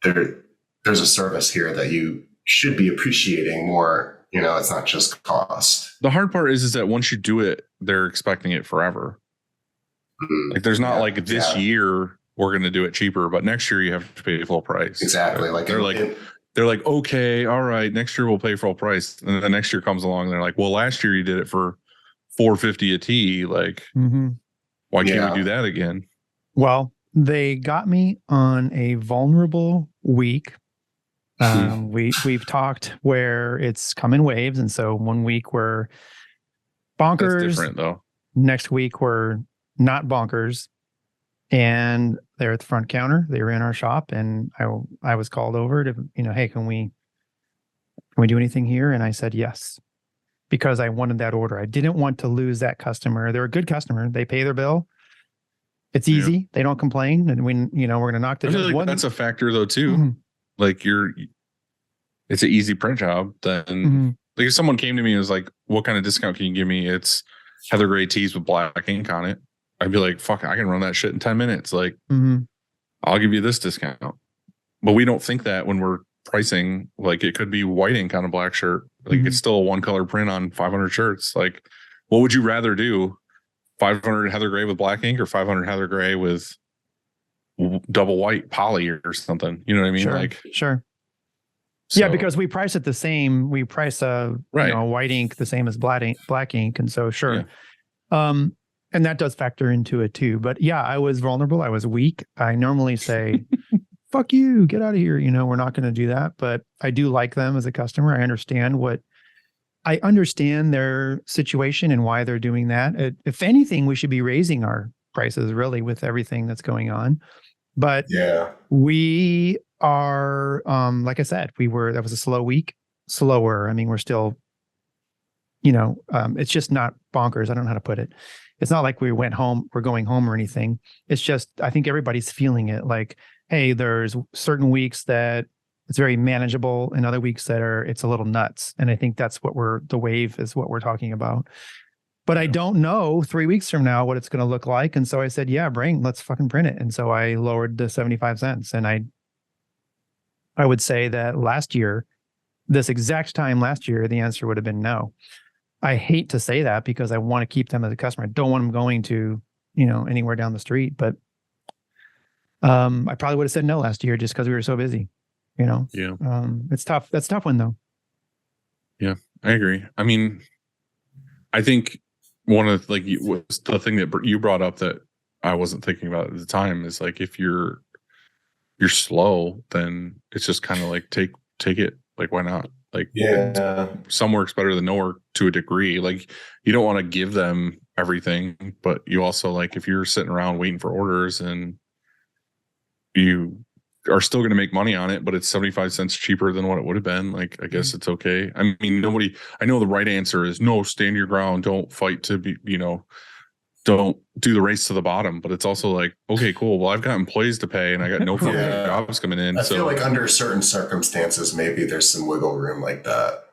there's a service here that you should be appreciating more. You know, it's not just cost. The hard part is that once you do it, they're expecting it forever. Like there's not like this year we're going to do it cheaper, but next year you have to pay full price. Exactly. Like they're like, okay, all right, next year we'll pay full price. And then the next year comes along and they're like, well, last year you did it for $450 a tee. Like, why can't we do that again? Well, they got me on a vulnerable week. We've talked where it's come in waves. And so one week we're bonkers. That's different though. Next week we're not bonkers. And they're at the front counter. They were in our shop, and I was called over to, hey, can we do anything here? And I said yes, because I wanted that order. I didn't want to lose that customer. They're a good customer. They pay their bill. It's easy. Yeah. They don't complain, and we're going to knock the door. Like that's a factor though too. Like it's an easy print job. Then like if someone came to me and was like, "What kind of discount can you give me?" It's heather gray tees with black ink on it. I'd be like, fuck, I can run that shit in 10 minutes. Like, I'll give you this discount. But we don't think that when we're pricing, like it could be white ink on a black shirt. Like it's still a one color print on 500 shirts. Like, what would you rather do? 500 heather gray with black ink or 500 heather gray with double white poly or something? You know what I mean? Sure, like, sure. So, yeah, because we price it the same. We price white ink the same as black ink. And so, sure. Yeah. And that does factor into it too. But yeah, I was vulnerable. I was weak. I normally say, fuck you, get out of here. We're not going to do that. But I do like them as a customer. I understand their situation and why they're doing that. If anything, we should be raising our prices really with everything that's going on. But we are, like I said, that was a slow week, slower. I mean, we're still, it's just not bonkers. I don't know how to put it. It's not like we're going home or anything. It's just, I think everybody's feeling it like, hey, there's certain weeks that it's very manageable and other weeks that it's a little nuts. And I think that's the wave is what we're talking about. But I don't know 3 weeks from now what it's going to look like. And so I said, yeah, let's fucking print it. And so I lowered the 75 cents. And I would say that this exact time last year, the answer would have been no. I hate to say that because I want to keep them as a customer. I don't want them going to, anywhere down the street. But I probably would have said no last year just because we were so busy, Yeah. It's tough. That's a tough one though. Yeah, I agree. I mean, I think one of the thing that you brought up that I wasn't thinking about at the time is like if you're slow, then it's just kind of like take it. Like why not? Like some work's better than no work to a degree. Like you don't want to give them everything, but you also like if you're sitting around waiting for orders and you are still going to make money on it, but it's 75 cents cheaper than what it would have been. Like I guess it's okay. I mean, I know the right answer is no, stand your ground, don't fight to be, don't do the race to the bottom. But it's also like, okay, cool. Well, I've got employees to pay and I got no jobs coming in. I feel like under certain circumstances, maybe there's some wiggle room like that.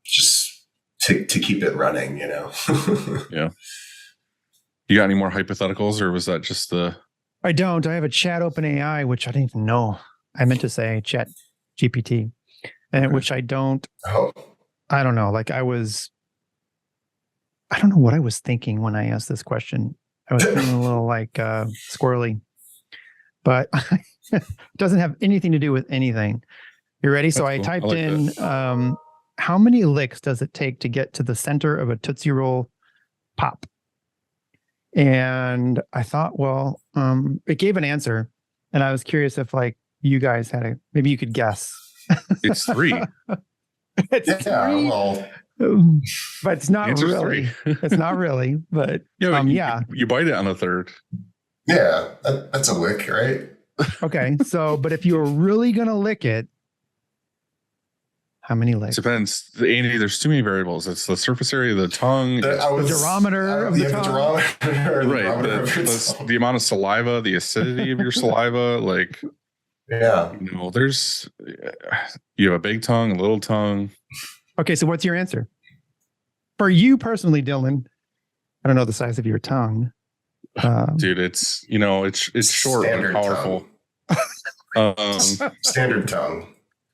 Just to keep it running, Yeah. You got any more hypotheticals or was that just the... I don't. I have a chat open AI, which I didn't even know. I meant to say chat GPT, and which I don't. Oh. I don't know. Like I don't know what I was thinking when I asked this question. I was feeling a little like squirrely, but it doesn't have anything to do with anything. You ready? So I typed in how many licks does it take to get to the center of a Tootsie Roll Pop? And I thought, it gave an answer, and I was curious if like you guys maybe you could guess It's 3. It's Yeah, 3, well, but it's not Answer's really. 3. It's not really, but Yeah, but yeah. you bite it on a 3rd. yeah, that's a lick, right? Okay, so but if you were really gonna lick it, how many licks? Depends, Andy. There's too many variables. It's the surface area of the tongue, The durometer of the tongue. right? The amount of saliva, the acidity of your saliva. Like, Yeah. There's you have a big tongue, a little tongue. Okay, so what's your answer? For you personally, Dylan, I don't know the size of your tongue. Dude, it's it's short Standard but powerful. Standard tongue.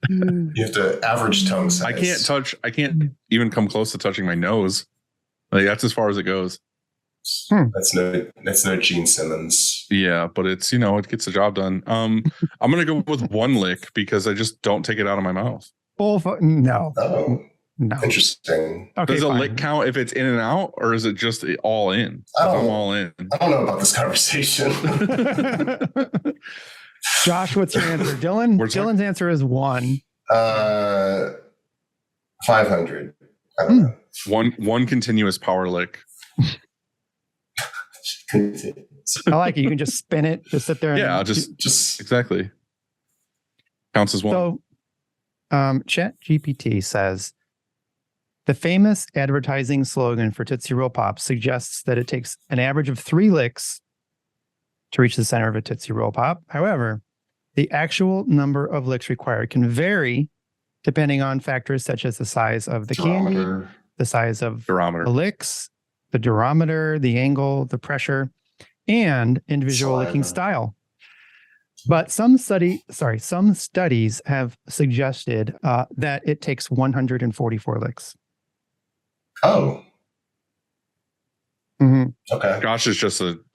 You have to average tongue size. I can't even come close to touching my nose. Like, that's as far as it goes. That's no Gene Simmons. Yeah, but it's it gets the job done. I'm gonna go with 1 lick because I just don't take it out of my mouth. No. Oh, no. Interesting. Okay, does a fine. lick count if it's in and out, or is it just all in? I'm all in. I don't know about this conversation. Josh, what's your answer? Dylan's answer is 1. 500. I don't know. One continuous power lick. I like it. You can just spin it, just sit there. Yeah, just exactly. Counts as 1. So, Chat GPT says the famous advertising slogan for Tootsie Roll Pop suggests that it takes an average of 3 licks to reach the center of a Tootsie Roll Pop. However, the actual number of licks required can vary depending on factors such as the size of the candy, the size of the licks, the durometer, the angle, the pressure, and individual licking style. But some studies have suggested that it takes 144 licks. Oh. Mm-hmm. Okay. Josh is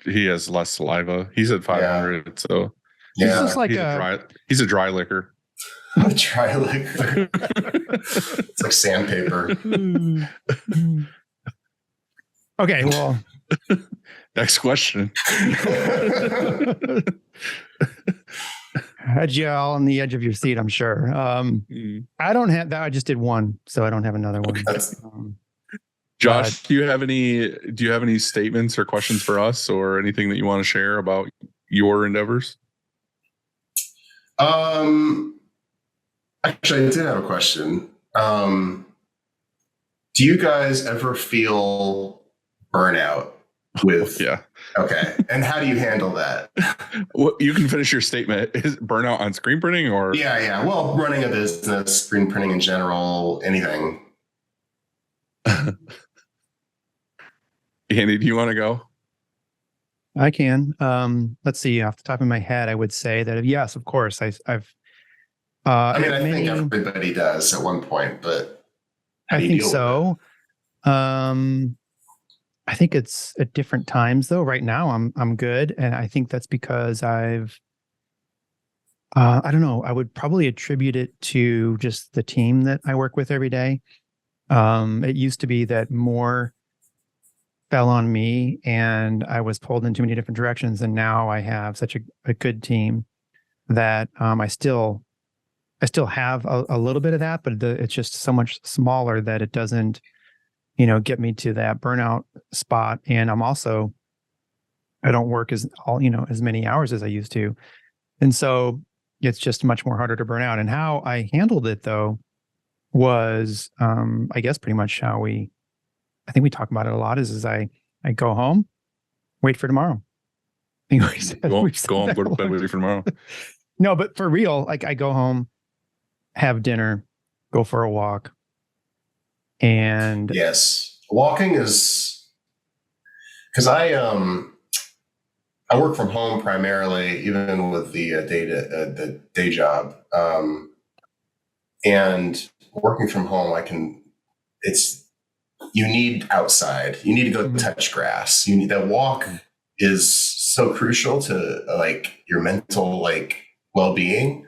he has less saliva. He's at 500, so yeah, he's a dry licker. A dry licker. It's like sandpaper. Okay, well. Next question. Had you all on the edge of your seat, I'm sure. I don't have that. I just did 1, so I don't have another one. Josh, do you have any statements or questions for us, or anything that you want to share about your endeavors? Actually, I did have a question. Do you guys ever feel burnout with? Yeah. Okay. And how do you handle that? Well, you can finish your statement. Is burnout on screen printing or? Yeah. Well, running a business, screen printing in general, anything. Andy, do you want to go? I can. Let's see. Off the top of my head, I would say that yes, of course. I've. I think everybody does at one point, but I think so. I think it's at different times though. Right now, I'm good, and I think that's because I've. I don't know. I would probably attribute it to just the team that I work with every day. It used to be that more fell on me and I was pulled in too many different directions. And now I have such a good team that I still have a little bit of that, but it's just so much smaller that it doesn't, get me to that burnout spot. And I don't work as many hours as I used to. And so it's just much more harder to burn out. And how I handled it though was, I guess pretty much I think we talk about it a lot is I go home, wait for tomorrow. I think go home, go to bed, wait for tomorrow. No, but for real, like I go home, have dinner, go for a walk. And yes, walking is because I work from home primarily, even with the day job. And working from home, you need outside. You need to go touch grass. You need that walk is so crucial to your mental well-being.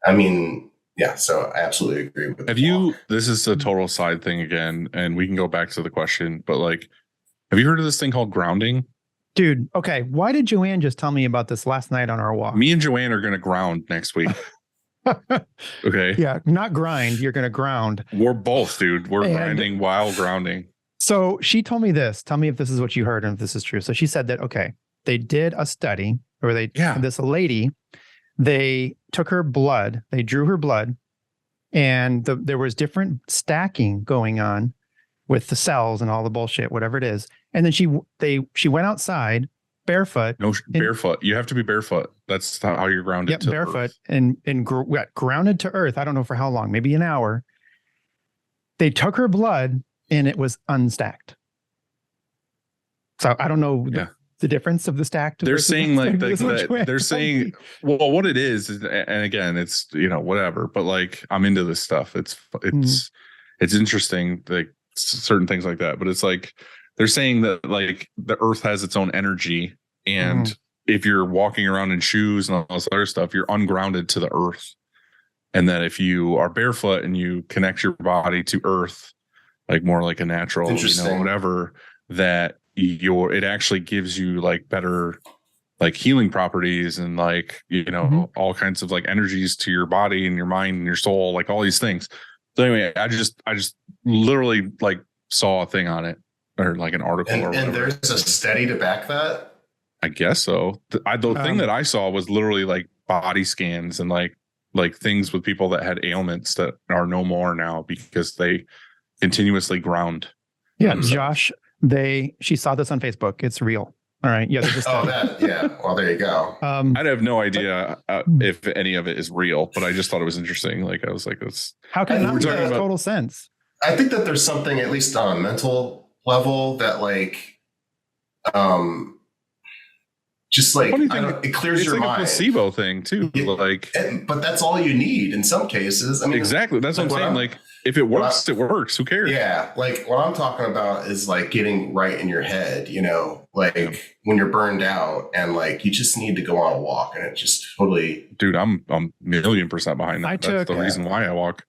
I mean, yeah, so I absolutely agree with this is a total side thing again, and we can go back to the question, but have you heard of this thing called grounding? Dude, okay. Why did Joanne just tell me about this last night on our walk? Me and Joanne are going to ground next week. Okay. Yeah, not grind. You're going to ground. We're both, dude. We're And- grinding while grounding. So she told me this. Tell me if this is what you heard and if this is true. So she said that, okay, they did a study where this lady, they took her blood, they drew her blood, and there was different stacking going on with the cells and all the bullshit, whatever it is. And then she went outside barefoot. No, barefoot. You have to be barefoot. That's how you're grounded. Yep, to barefoot earth. and grounded to earth. I don't know for how long, maybe an hour. They took her blood and it was unstacked. So I don't know the difference of the stacked. They're saying like that. they're saying, well, what it is, and again, it's, whatever, but like, I'm into this stuff. It's interesting, like certain things like that, but it's like, they're saying that like the earth has its own energy. And if you're walking around in shoes and all this other stuff, you're ungrounded to the earth. And that if you are barefoot and you connect your body to earth, like more like a natural, whatever, that it actually gives you like better like healing properties and like, all kinds of like energies to your body and your mind and your soul, like all these things. So anyway, I just literally like saw a thing on it or like an article or whatever. And there's a study to back that? I guess so. The thing that I saw was literally like body scans and like things with people that had ailments that are no more now because they continuously ground. Yeah, Josh, she saw this on Facebook. It's real. All right. Yeah. Well, there you go. I have no idea if any of it is real, but I just thought it was interesting. Like I was like, "That's how can it make total sense?" I think that there's something, at least on a mental level, that like, just like it clears your like mind. A placebo thing too. But that's all you need in some cases. I mean, exactly. That's what I'm saying. Like, if it works, it works. Who cares? Yeah. Like what I'm talking about is like getting right in your head, when you're burned out and like you just need to go on a walk and it just totally. Dude, I'm 1,000,000% behind that. That's the reason why I walk.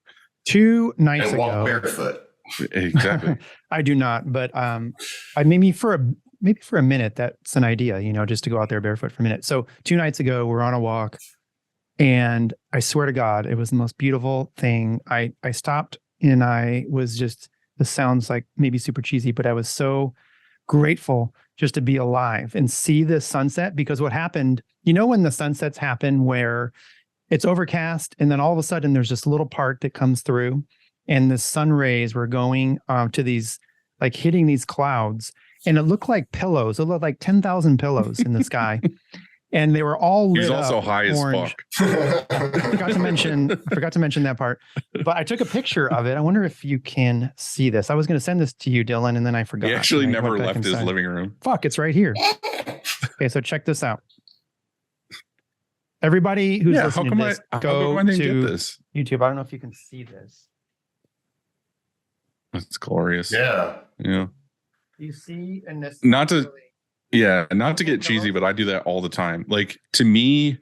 2 nights and ago. Walk barefoot. Exactly. I do not, but maybe for a minute, that's an idea, just to go out there barefoot for a minute. So 2 nights ago, we're on a walk and I swear to God, it was the most beautiful thing. I stopped and I was just, this sounds like maybe super cheesy, but I was so grateful just to be alive and see this sunset, because what happened, when the sunsets happen where it's overcast and then all of a sudden there's this little part that comes through and the sun rays were going to these, like hitting these clouds. And it looked like pillows. It looked like 10,000 pillows in the sky. And they were all lit up. He's also high orange. as fuck. I forgot to mention that part. But I took a picture of it. I wonder if you can see this. I was going to send this to you, Dylan, and then I forgot. He actually never left his living room. Fuck, it's right here. Okay, so check this out. Everybody who's listening to this, go to YouTube. I don't know if you can see this. That's glorious. Yeah. Yeah. You see, and this not to get cheesy, but I do that all the time. Like, to me,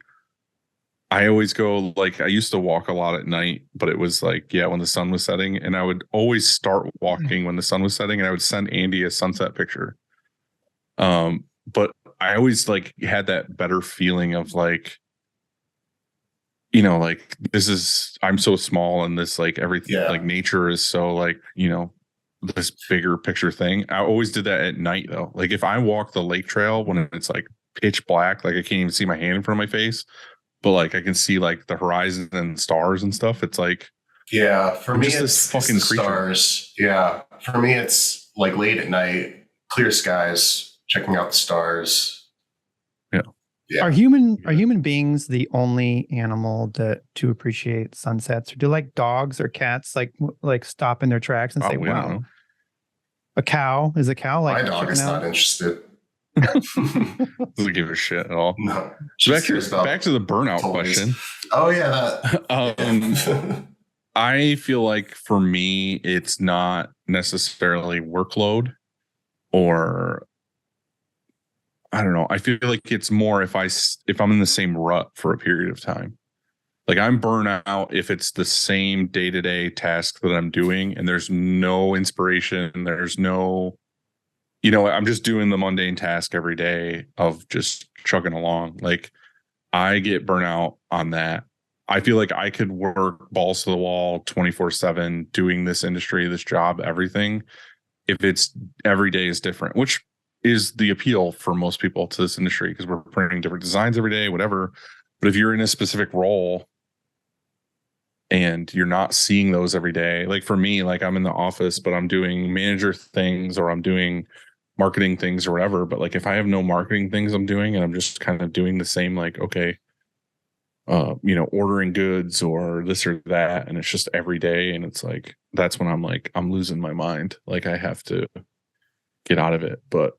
I always go, like, I used to walk a lot at night, but it was like, when the sun was setting, and I would always start walking when the sun was setting, and I would send Andy a sunset picture. But I always like had that better feeling of like, like I'm so small and this, like everything, like nature is so like, this bigger picture thing. I always did that at night though. Like if I walk the lake trail when it's like pitch black, like I can't even see my hand in front of my face, but like I can see like the horizon and stars and stuff. It's like, for me, it's fucking stars. Yeah. For me, it's like late at night, clear skies, checking out the stars. Yeah. Are human beings the only animal to appreciate sunsets, or do like dogs or cats like stop in their tracks and say, "Wow"? A cow is a cow like my dog is not interested. Doesn't give a shit at all. No. Back to the burnout question. Oh yeah, that. I feel like for me, it's not necessarily workload or. I don't know. I feel like it's more if I'm in the same rut for a period of time. Like I'm burnout if it's the same day-to-day task that I'm doing and there's no inspiration. There's no, I'm just doing the mundane task every day of just chugging along. Like I get burnout on that. I feel like I could work balls to the wall 24/7 doing this industry, this job, everything. If it's every day is different, which is the appeal for most people to this industry because we're printing different designs every day, whatever. But if you're in a specific role and you're not seeing those every day, like for me, like I'm in the office, but I'm doing manager things or I'm doing marketing things or whatever. But like if I have no marketing things I'm doing and I'm just kind of doing the same, like, okay, ordering goods or this or that, and it's just every day, and it's like that's when I'm like I'm losing my mind. Like I have to get out of it. But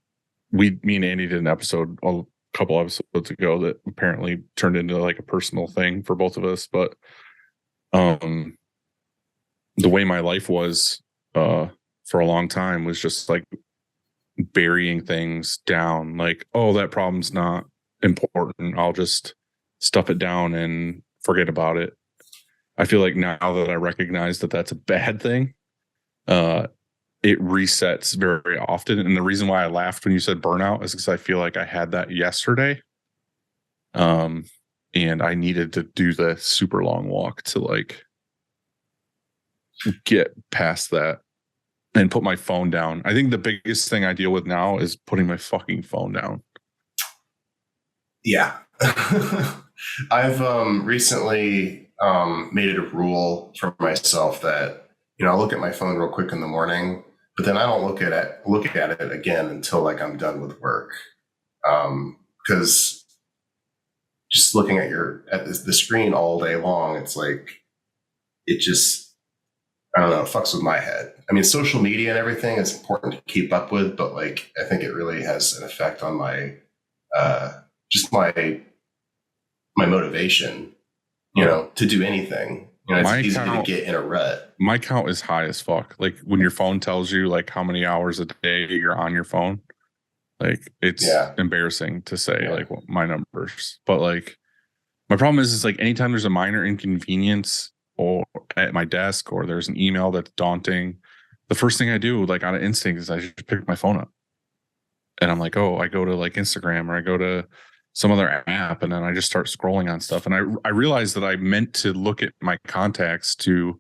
me and Andy did an episode a couple episodes ago that apparently turned into like a personal thing for both of us. But the way my life was for a long time was just like burying things down, like, oh, that problem's not important, I'll just stuff it down and forget about it. I feel like now that I recognize that that's a bad thing, it resets very often. And the reason why I laughed when you said burnout is because I feel like I had that yesterday. And I needed to do the super long walk to like get past that and put my phone down. I think the biggest thing I deal with now is putting my fucking phone down. Yeah. I've recently made it a rule for myself that, I'll look at my phone real quick in the morning, but then I don't look at it again until like I'm done with work. Because just looking at the screen all day long, it's like, it just, I don't know, it fucks with my head. I mean, social media and everything is important to keep up with, but like, I think it really has an effect on my, just my motivation, to do anything. It's easy to get in a rut. My count is high as fuck. Like when your phone tells you like how many hours a day you're on your phone, like it's embarrassing to say like my numbers. But like my problem is like anytime there's a minor inconvenience or at my desk or there's an email that's daunting, the first thing I do like out of instinct is I just pick my phone up. And I'm like, oh, I go to like Instagram or I go to some other app, and then I just start scrolling on stuff. And I realized that I meant to look at my contacts to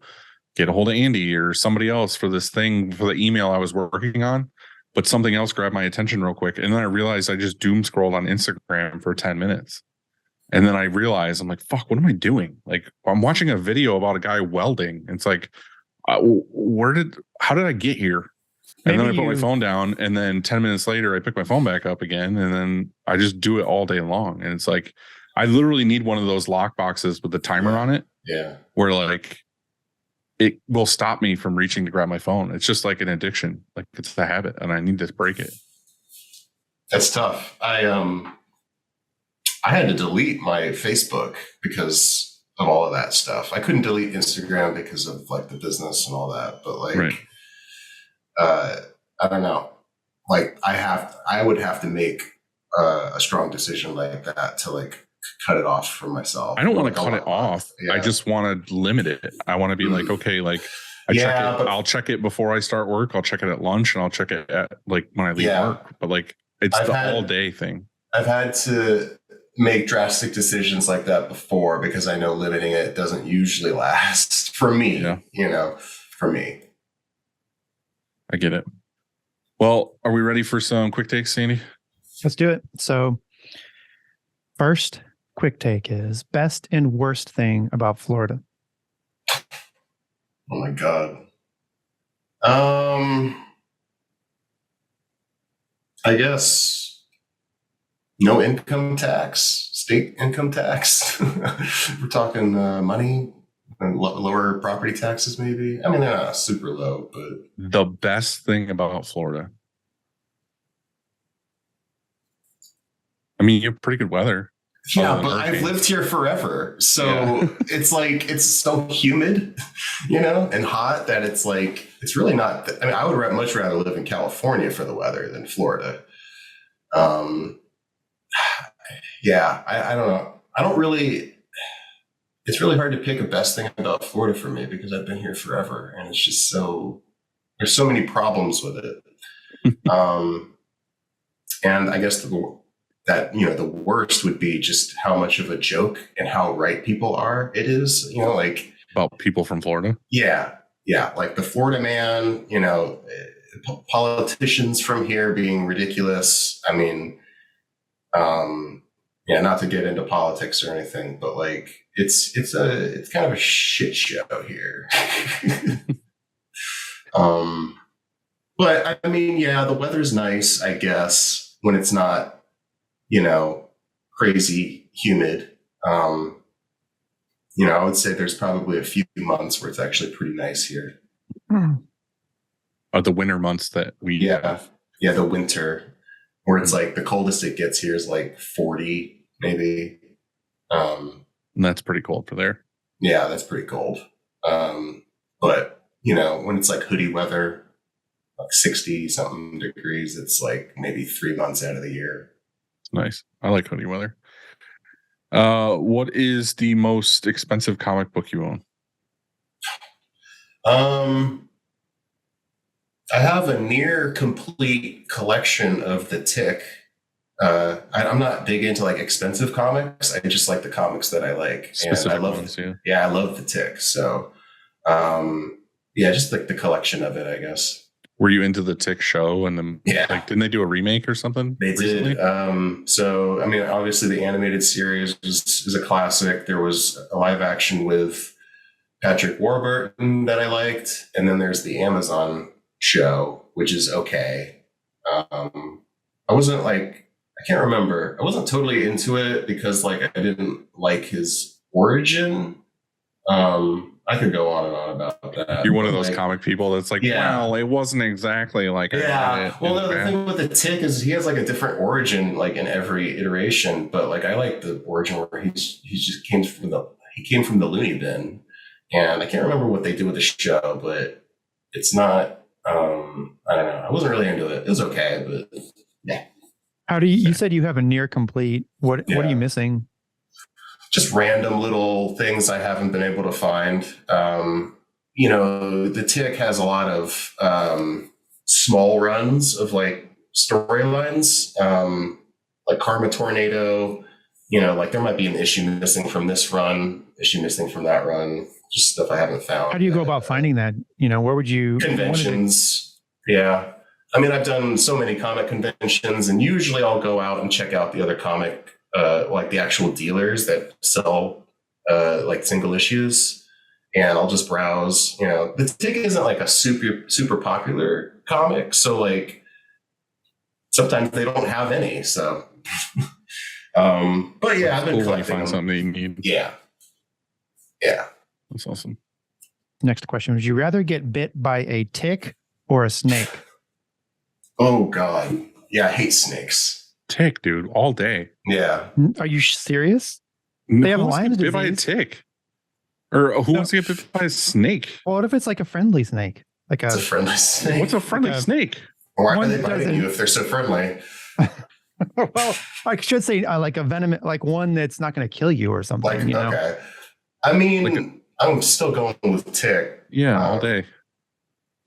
get a hold of Andy or somebody else for this thing, for the email I was working on, but something else grabbed my attention real quick. And then I realized I just doom scrolled on Instagram for 10 minutes. And then I realized I'm like, fuck, what am I doing? Like I'm watching a video about a guy welding. It's like, how did I get here? And then I put my phone down, and then 10 minutes later, I pick my phone back up again, and then I just do it all day long. And it's like, I literally need one of those lock boxes with the timer on it. Yeah. Where like, it will stop me from reaching to grab my phone. It's just like an addiction. Like it's a habit, and I need to break it. That's tough. I had to delete my Facebook because of all of that stuff. I couldn't delete Instagram because of like the business and all that, but like, right. I don't know. Like I would have to make a strong decision like that to like cut it off for myself. I don't want to cut it off. Yeah. I just want to limit it. I want to be like, okay, like I'll check it before I start work. I'll check it at lunch, and I'll check it at like when I leave work. But like it's all day thing. I've had to make drastic decisions like that before because I know limiting it doesn't usually last for me. Yeah. For me. I get it. Well, are we ready for some quick takes, Sandy? Let's do it. So first quick take is best and worst thing about Florida. Oh my God. I guess no income tax, state income tax. We're talking money. And lower property taxes, maybe. I mean, they're not super low, but the best thing about Florida. I mean, you have pretty good weather. Yeah, but I've lived here forever, so it's like it's so humid, and hot that it's like it's really not. I mean, I would much rather live in California for the weather than Florida. Yeah, I don't know. I don't really. It's really hard to pick a best thing about Florida for me because I've been here forever, and it's just there's so many problems with it. And I guess that, you know, the worst would be just how much of a joke and how right people are. It is, you know, like About people from Florida. yeah, like the Florida man, you know, politicians from here being ridiculous. I mean, yeah, not to get into politics or anything, but like it's kind of a shit show here. But I mean, yeah, the weather's nice, I guess, when it's not, you know, crazy humid. You know, I would say there's probably a few months where it's actually pretty nice here. Are the winter months that we Yeah, the winter, where it's like the coldest it gets here is like 40, maybe. And that's pretty cold for there. Yeah, that's pretty cold. But you know, when it's like hoodie weather, like 60 something degrees, it's like maybe 3 months out of the year. Nice. I like hoodie weather. What is the most expensive comic book you own? I have a near complete collection of the Tick. I'm not big into like expensive comics. I just like the comics that I like. Specific and I love ones, yeah. Yeah, I love the Tick. So yeah, just like the collection of it, I guess. Were you into the Tick show? And then, Yeah. like, didn't they do a remake or something? They recently? did. So, I mean, obviously the animated series is a classic. There was a live action with Patrick Warburton that I liked. And then there's the Amazon show, which is okay. I wasn't like, I can't remember. I wasn't totally into it because like I didn't like his origin. I could go on and on about that. You're one of those Like, comic people that's like, Yeah. well, it wasn't exactly like I read yeah. it Well, in no, the the thing with the Tick is he has like a different origin, like in every iteration. But like I like the origin where he just came from the loony bin, and I can't remember what they did with the show, but it's not. I don't know. I wasn't really into it. It was okay, but yeah. How do you said you have a near complete. What are Yeah. you missing? Just random little things I haven't been able to find. You know, the Tick has a lot of small runs of like storylines, like Karma Tornado. You know, like there might be an issue missing from this run, issue missing from that run, just stuff I haven't found. How do you go about finding that? You know, where would you Conventions. Yeah. I mean, I've done so many comic conventions, and usually I'll go out and check out the other comic, like the actual dealers that sell like single issues, and I'll just browse. You know, the Tick isn't like a super popular comic, so like sometimes they don't have any. So, but yeah, I've been cool when you collecting find them. something that you need. Yeah. That's awesome. Next question. Would you rather get bit by a tick or a snake? Oh God. Yeah, I hate snakes. Tick, dude, all day. Yeah. Are you serious? They have who wants to Lyme get bit by a disease. tick? Or who No. wants to get bit by a snake? Well, what if it's like a friendly snake? Like It's a a friendly snake. What's a friendly a- snake? Why are one they that biting doesn't- you if they're so friendly? well, I should say like a venom, like one that's not going to kill you or something. Like, you know? okay. I mean, Like I'm still going with Tick. Yeah, all day.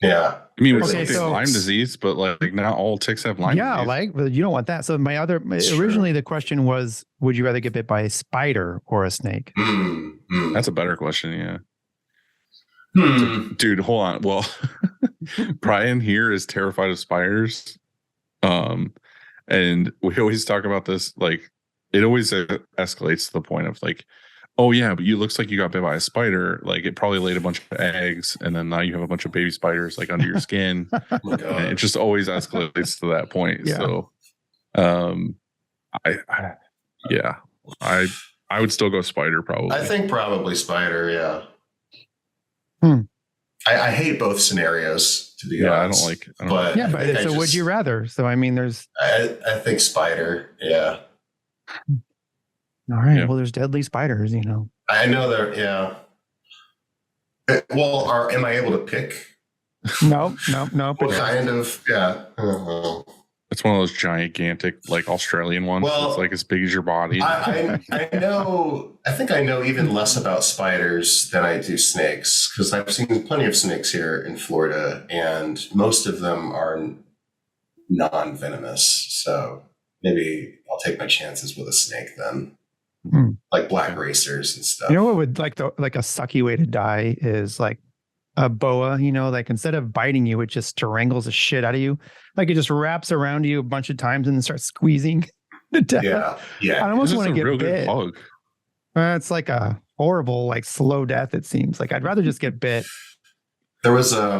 Yeah. I mean, we Okay, say so- Lyme disease, but like not all ticks have Lyme Yeah, disease. like but you don't want that. So It's true. originally the question was, would you rather get bit by a spider or a snake? That's a better question, yeah. Hmm. Dude, hold on. Well, Brian here is terrified of spiders. And we always talk about this, like it always escalates to the point of like, oh yeah, but you looks like you got bit by a spider. Like it probably laid a bunch of eggs, and then now you have a bunch of baby spiders like under your skin. Oh my And God. it just always escalates to that point. Yeah. So, I would still go spider probably. I think probably spider. Yeah. Hmm. I hate both scenarios, to be yeah, I honest. don't like. But Yeah, I but think I so would just- you rather? So I mean, there's I think spider. Yeah. all right. Yeah. Well, there's deadly spiders. You know. I know there. Yeah. Well, am I able to pick No. what kind of? Yeah. It's one of those gigantic, like Australian ones. Well, it's like as big as your body. I know. I think I know even less about spiders than I do snakes, because I've seen plenty of snakes here in Florida, and most of them are non-venomous. So maybe I'll take my chances with a snake then. Hmm. Like black racers and stuff. You know what would like a sucky way to die is like a boa, like instead of biting you, it just strangles the shit out of you. Like it just wraps around you a bunch of times and then starts squeezing to death. Yeah. I almost want to get real bit. good bug. It's like a horrible, like slow death, it seems. Like I'd rather just get bit. There was a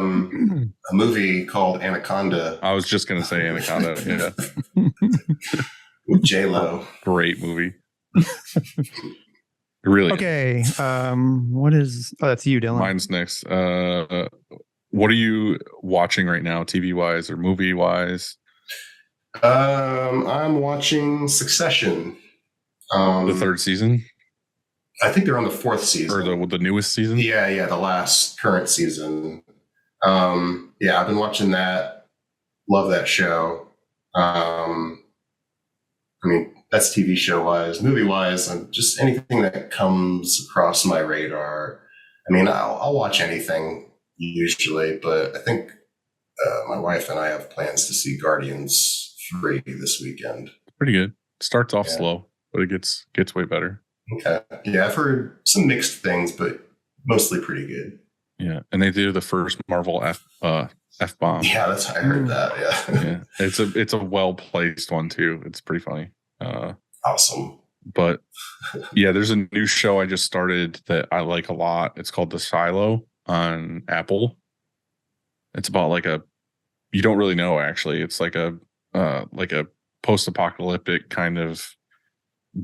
movie called Anaconda. I was just gonna say Anaconda. Yeah, with J-Lo. great movie. Really. Okay. What is? Oh, that's you, Dylan. Mine's next. What are you watching right now, TV wise or movie wise? I'm watching Succession. The third season, I think they're on the fourth season, or the newest season. Yeah, the last current season. Yeah, I've been watching that. Love that show. I mean, that's TV show wise. Movie wise, and just anything that comes across my radar. I mean, I'll watch anything usually, but I think my wife and I have plans to see Guardians 3 this weekend. Pretty good. Starts off slow, but it gets way better. Okay. Yeah, I've heard some mixed things, but mostly pretty good. Yeah, and they do the first Marvel F-bomb. Yeah, I heard that. Yeah. Yeah, it's a well placed one too. It's pretty funny. Awesome. But yeah, there's a new show I just started that I like a lot. It's called The Silo on Apple. It's about you don't really know actually. It's like a post-apocalyptic kind of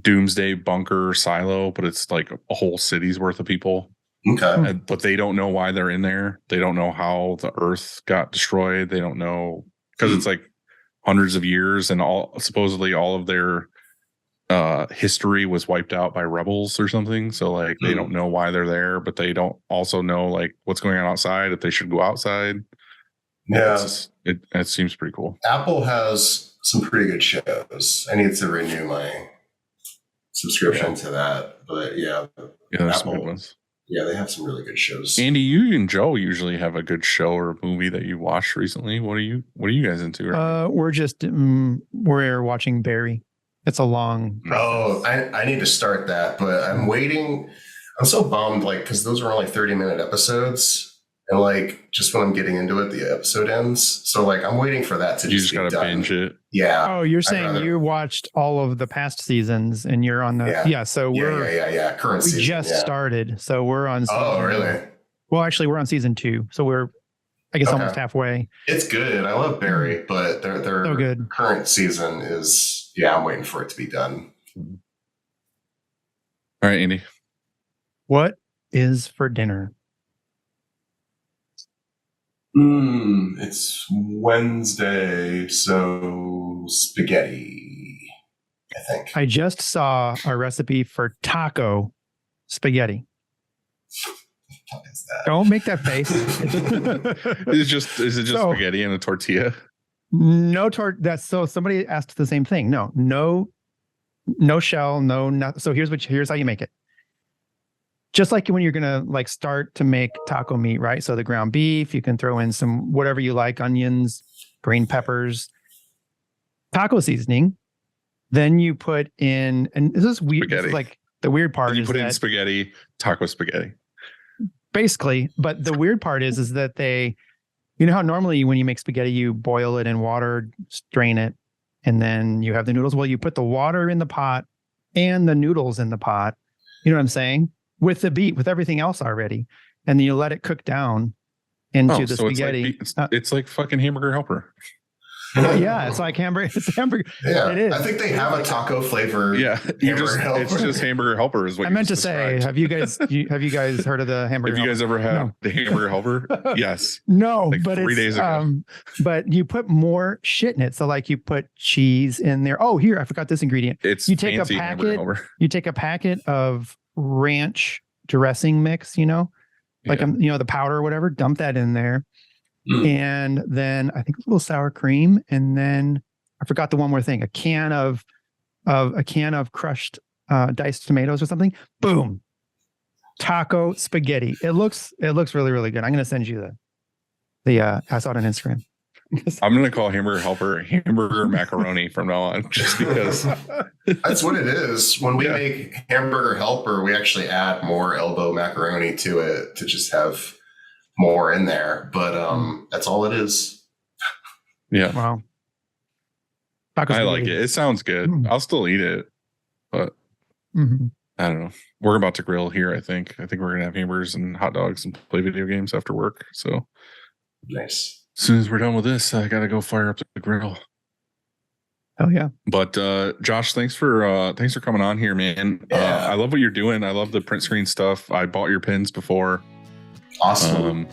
doomsday bunker silo, but it's like a whole city's worth of people. Okay. But they don't know why they're in there. They don't know how the Earth got destroyed. They don't know because it's like hundreds of years, and supposedly all of their history was wiped out by rebels or something. So they don't know why they're there, but they don't also know what's going on outside, if they should go outside. Yeah, it seems pretty cool. Apple has some pretty good shows. I need to renew my subscription to that, but yeah, there's some good ones. Yeah, they have some really good shows. Andy, you and Joe usually have a good show or movie that you watched recently. What are you guys into? Right we're just we're watching Barry. It's a long process. Oh, I need to start that, but I'm waiting. I'm so bummed, because those are only 30-minute episodes, and just when I'm getting into it, the episode ends. So I'm waiting for that to you just gotta be done. binge it. Yeah. Oh, you're saying you watched all of the past seasons and you're on the So we're current season. We just started, so we're on. Oh, really? Well, actually, we're on season 2, so we're, I guess, almost halfway. It's good. I love Barry, but their so good. Current season is. Yeah, I'm waiting for it to be done. All right, Andy. What is for dinner? It's Wednesday, so spaghetti, I think. I just saw a recipe for taco spaghetti. What is that? Don't make that face. Is it just spaghetti and a tortilla? No that's so somebody asked the same thing. No shell, nothing. So here's how you make it. Just like when you're gonna start to make taco meat, right? So the ground beef, you can throw in some whatever you like, onions, green peppers, taco seasoning. Then you put in, and this is weird. This is the weird part. You put in spaghetti, taco spaghetti. Basically, but the weird part is that they, how normally when you make spaghetti, you boil it in water, strain it, and then you have the noodles. Well, you put the water in the pot and the noodles in the pot. You know what I'm saying? With with everything else already, and then you let it cook down into the spaghetti. It's like fucking Hamburger Helper. Yeah, it's like hamburger. It's hamburger. Yeah, it is. I think they have a taco flavor. Yeah, it's just Hamburger Helper is what I meant to say. Have you guys heard of the hamburger? Have you guys ever had the Hamburger Helper? Yes. No, but 3 days ago. But you put more shit in it. So you put cheese in there. Oh, here I forgot this ingredient. You take a packet. You take a packet of ranch dressing mix. The powder or whatever. Dump that in there. And then I think a little sour cream, and then I forgot the one more thing: a can of crushed diced tomatoes or something. Boom, taco spaghetti. It looks really, really good. I'm going to send you the I saw it on Instagram. I'm gonna call hamburger helper hamburger macaroni from now on, just because. That's what it is. When we make hamburger helper, we actually add more elbow macaroni to it to just have more in there. But that's all it is. Yeah. Wow. I like it. It sounds good. I'll still eat it, but I don't know. We're about to grill here. I think we're gonna have hamburgers and hot dogs and play video games after work. So Nice. as soon as we're done with this, I gotta go fire up the grill. Oh yeah. But Josh, thanks for coming on here, man. Yeah. I love what you're doing. I love the print screen stuff. I bought your pins before. Awesome.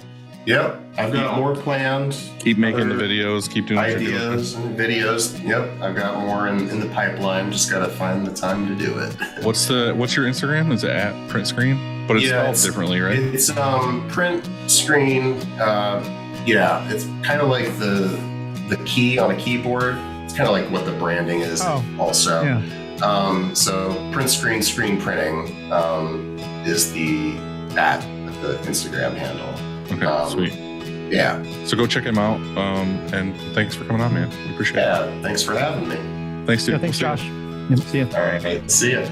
Yep. I've got more planned. Keep making the videos. Keep doing ideas and videos. Yep. I've got more in the pipeline. Just gotta find the time to do it. What's your Instagram? Is it at print screen? But it's spelled differently, right? It's print screen. Yeah, it's kind of like the key on a keyboard. It's kind of like what the branding is also. Yeah. So print screen printing is the Instagram handle. Okay, sweet. Yeah. So go check him out. And thanks for coming on, man. We appreciate it. Yeah, thanks for having me. Thanks, dude. Yeah, thanks, We'll Josh. see you. Yep, see you. All right, see ya.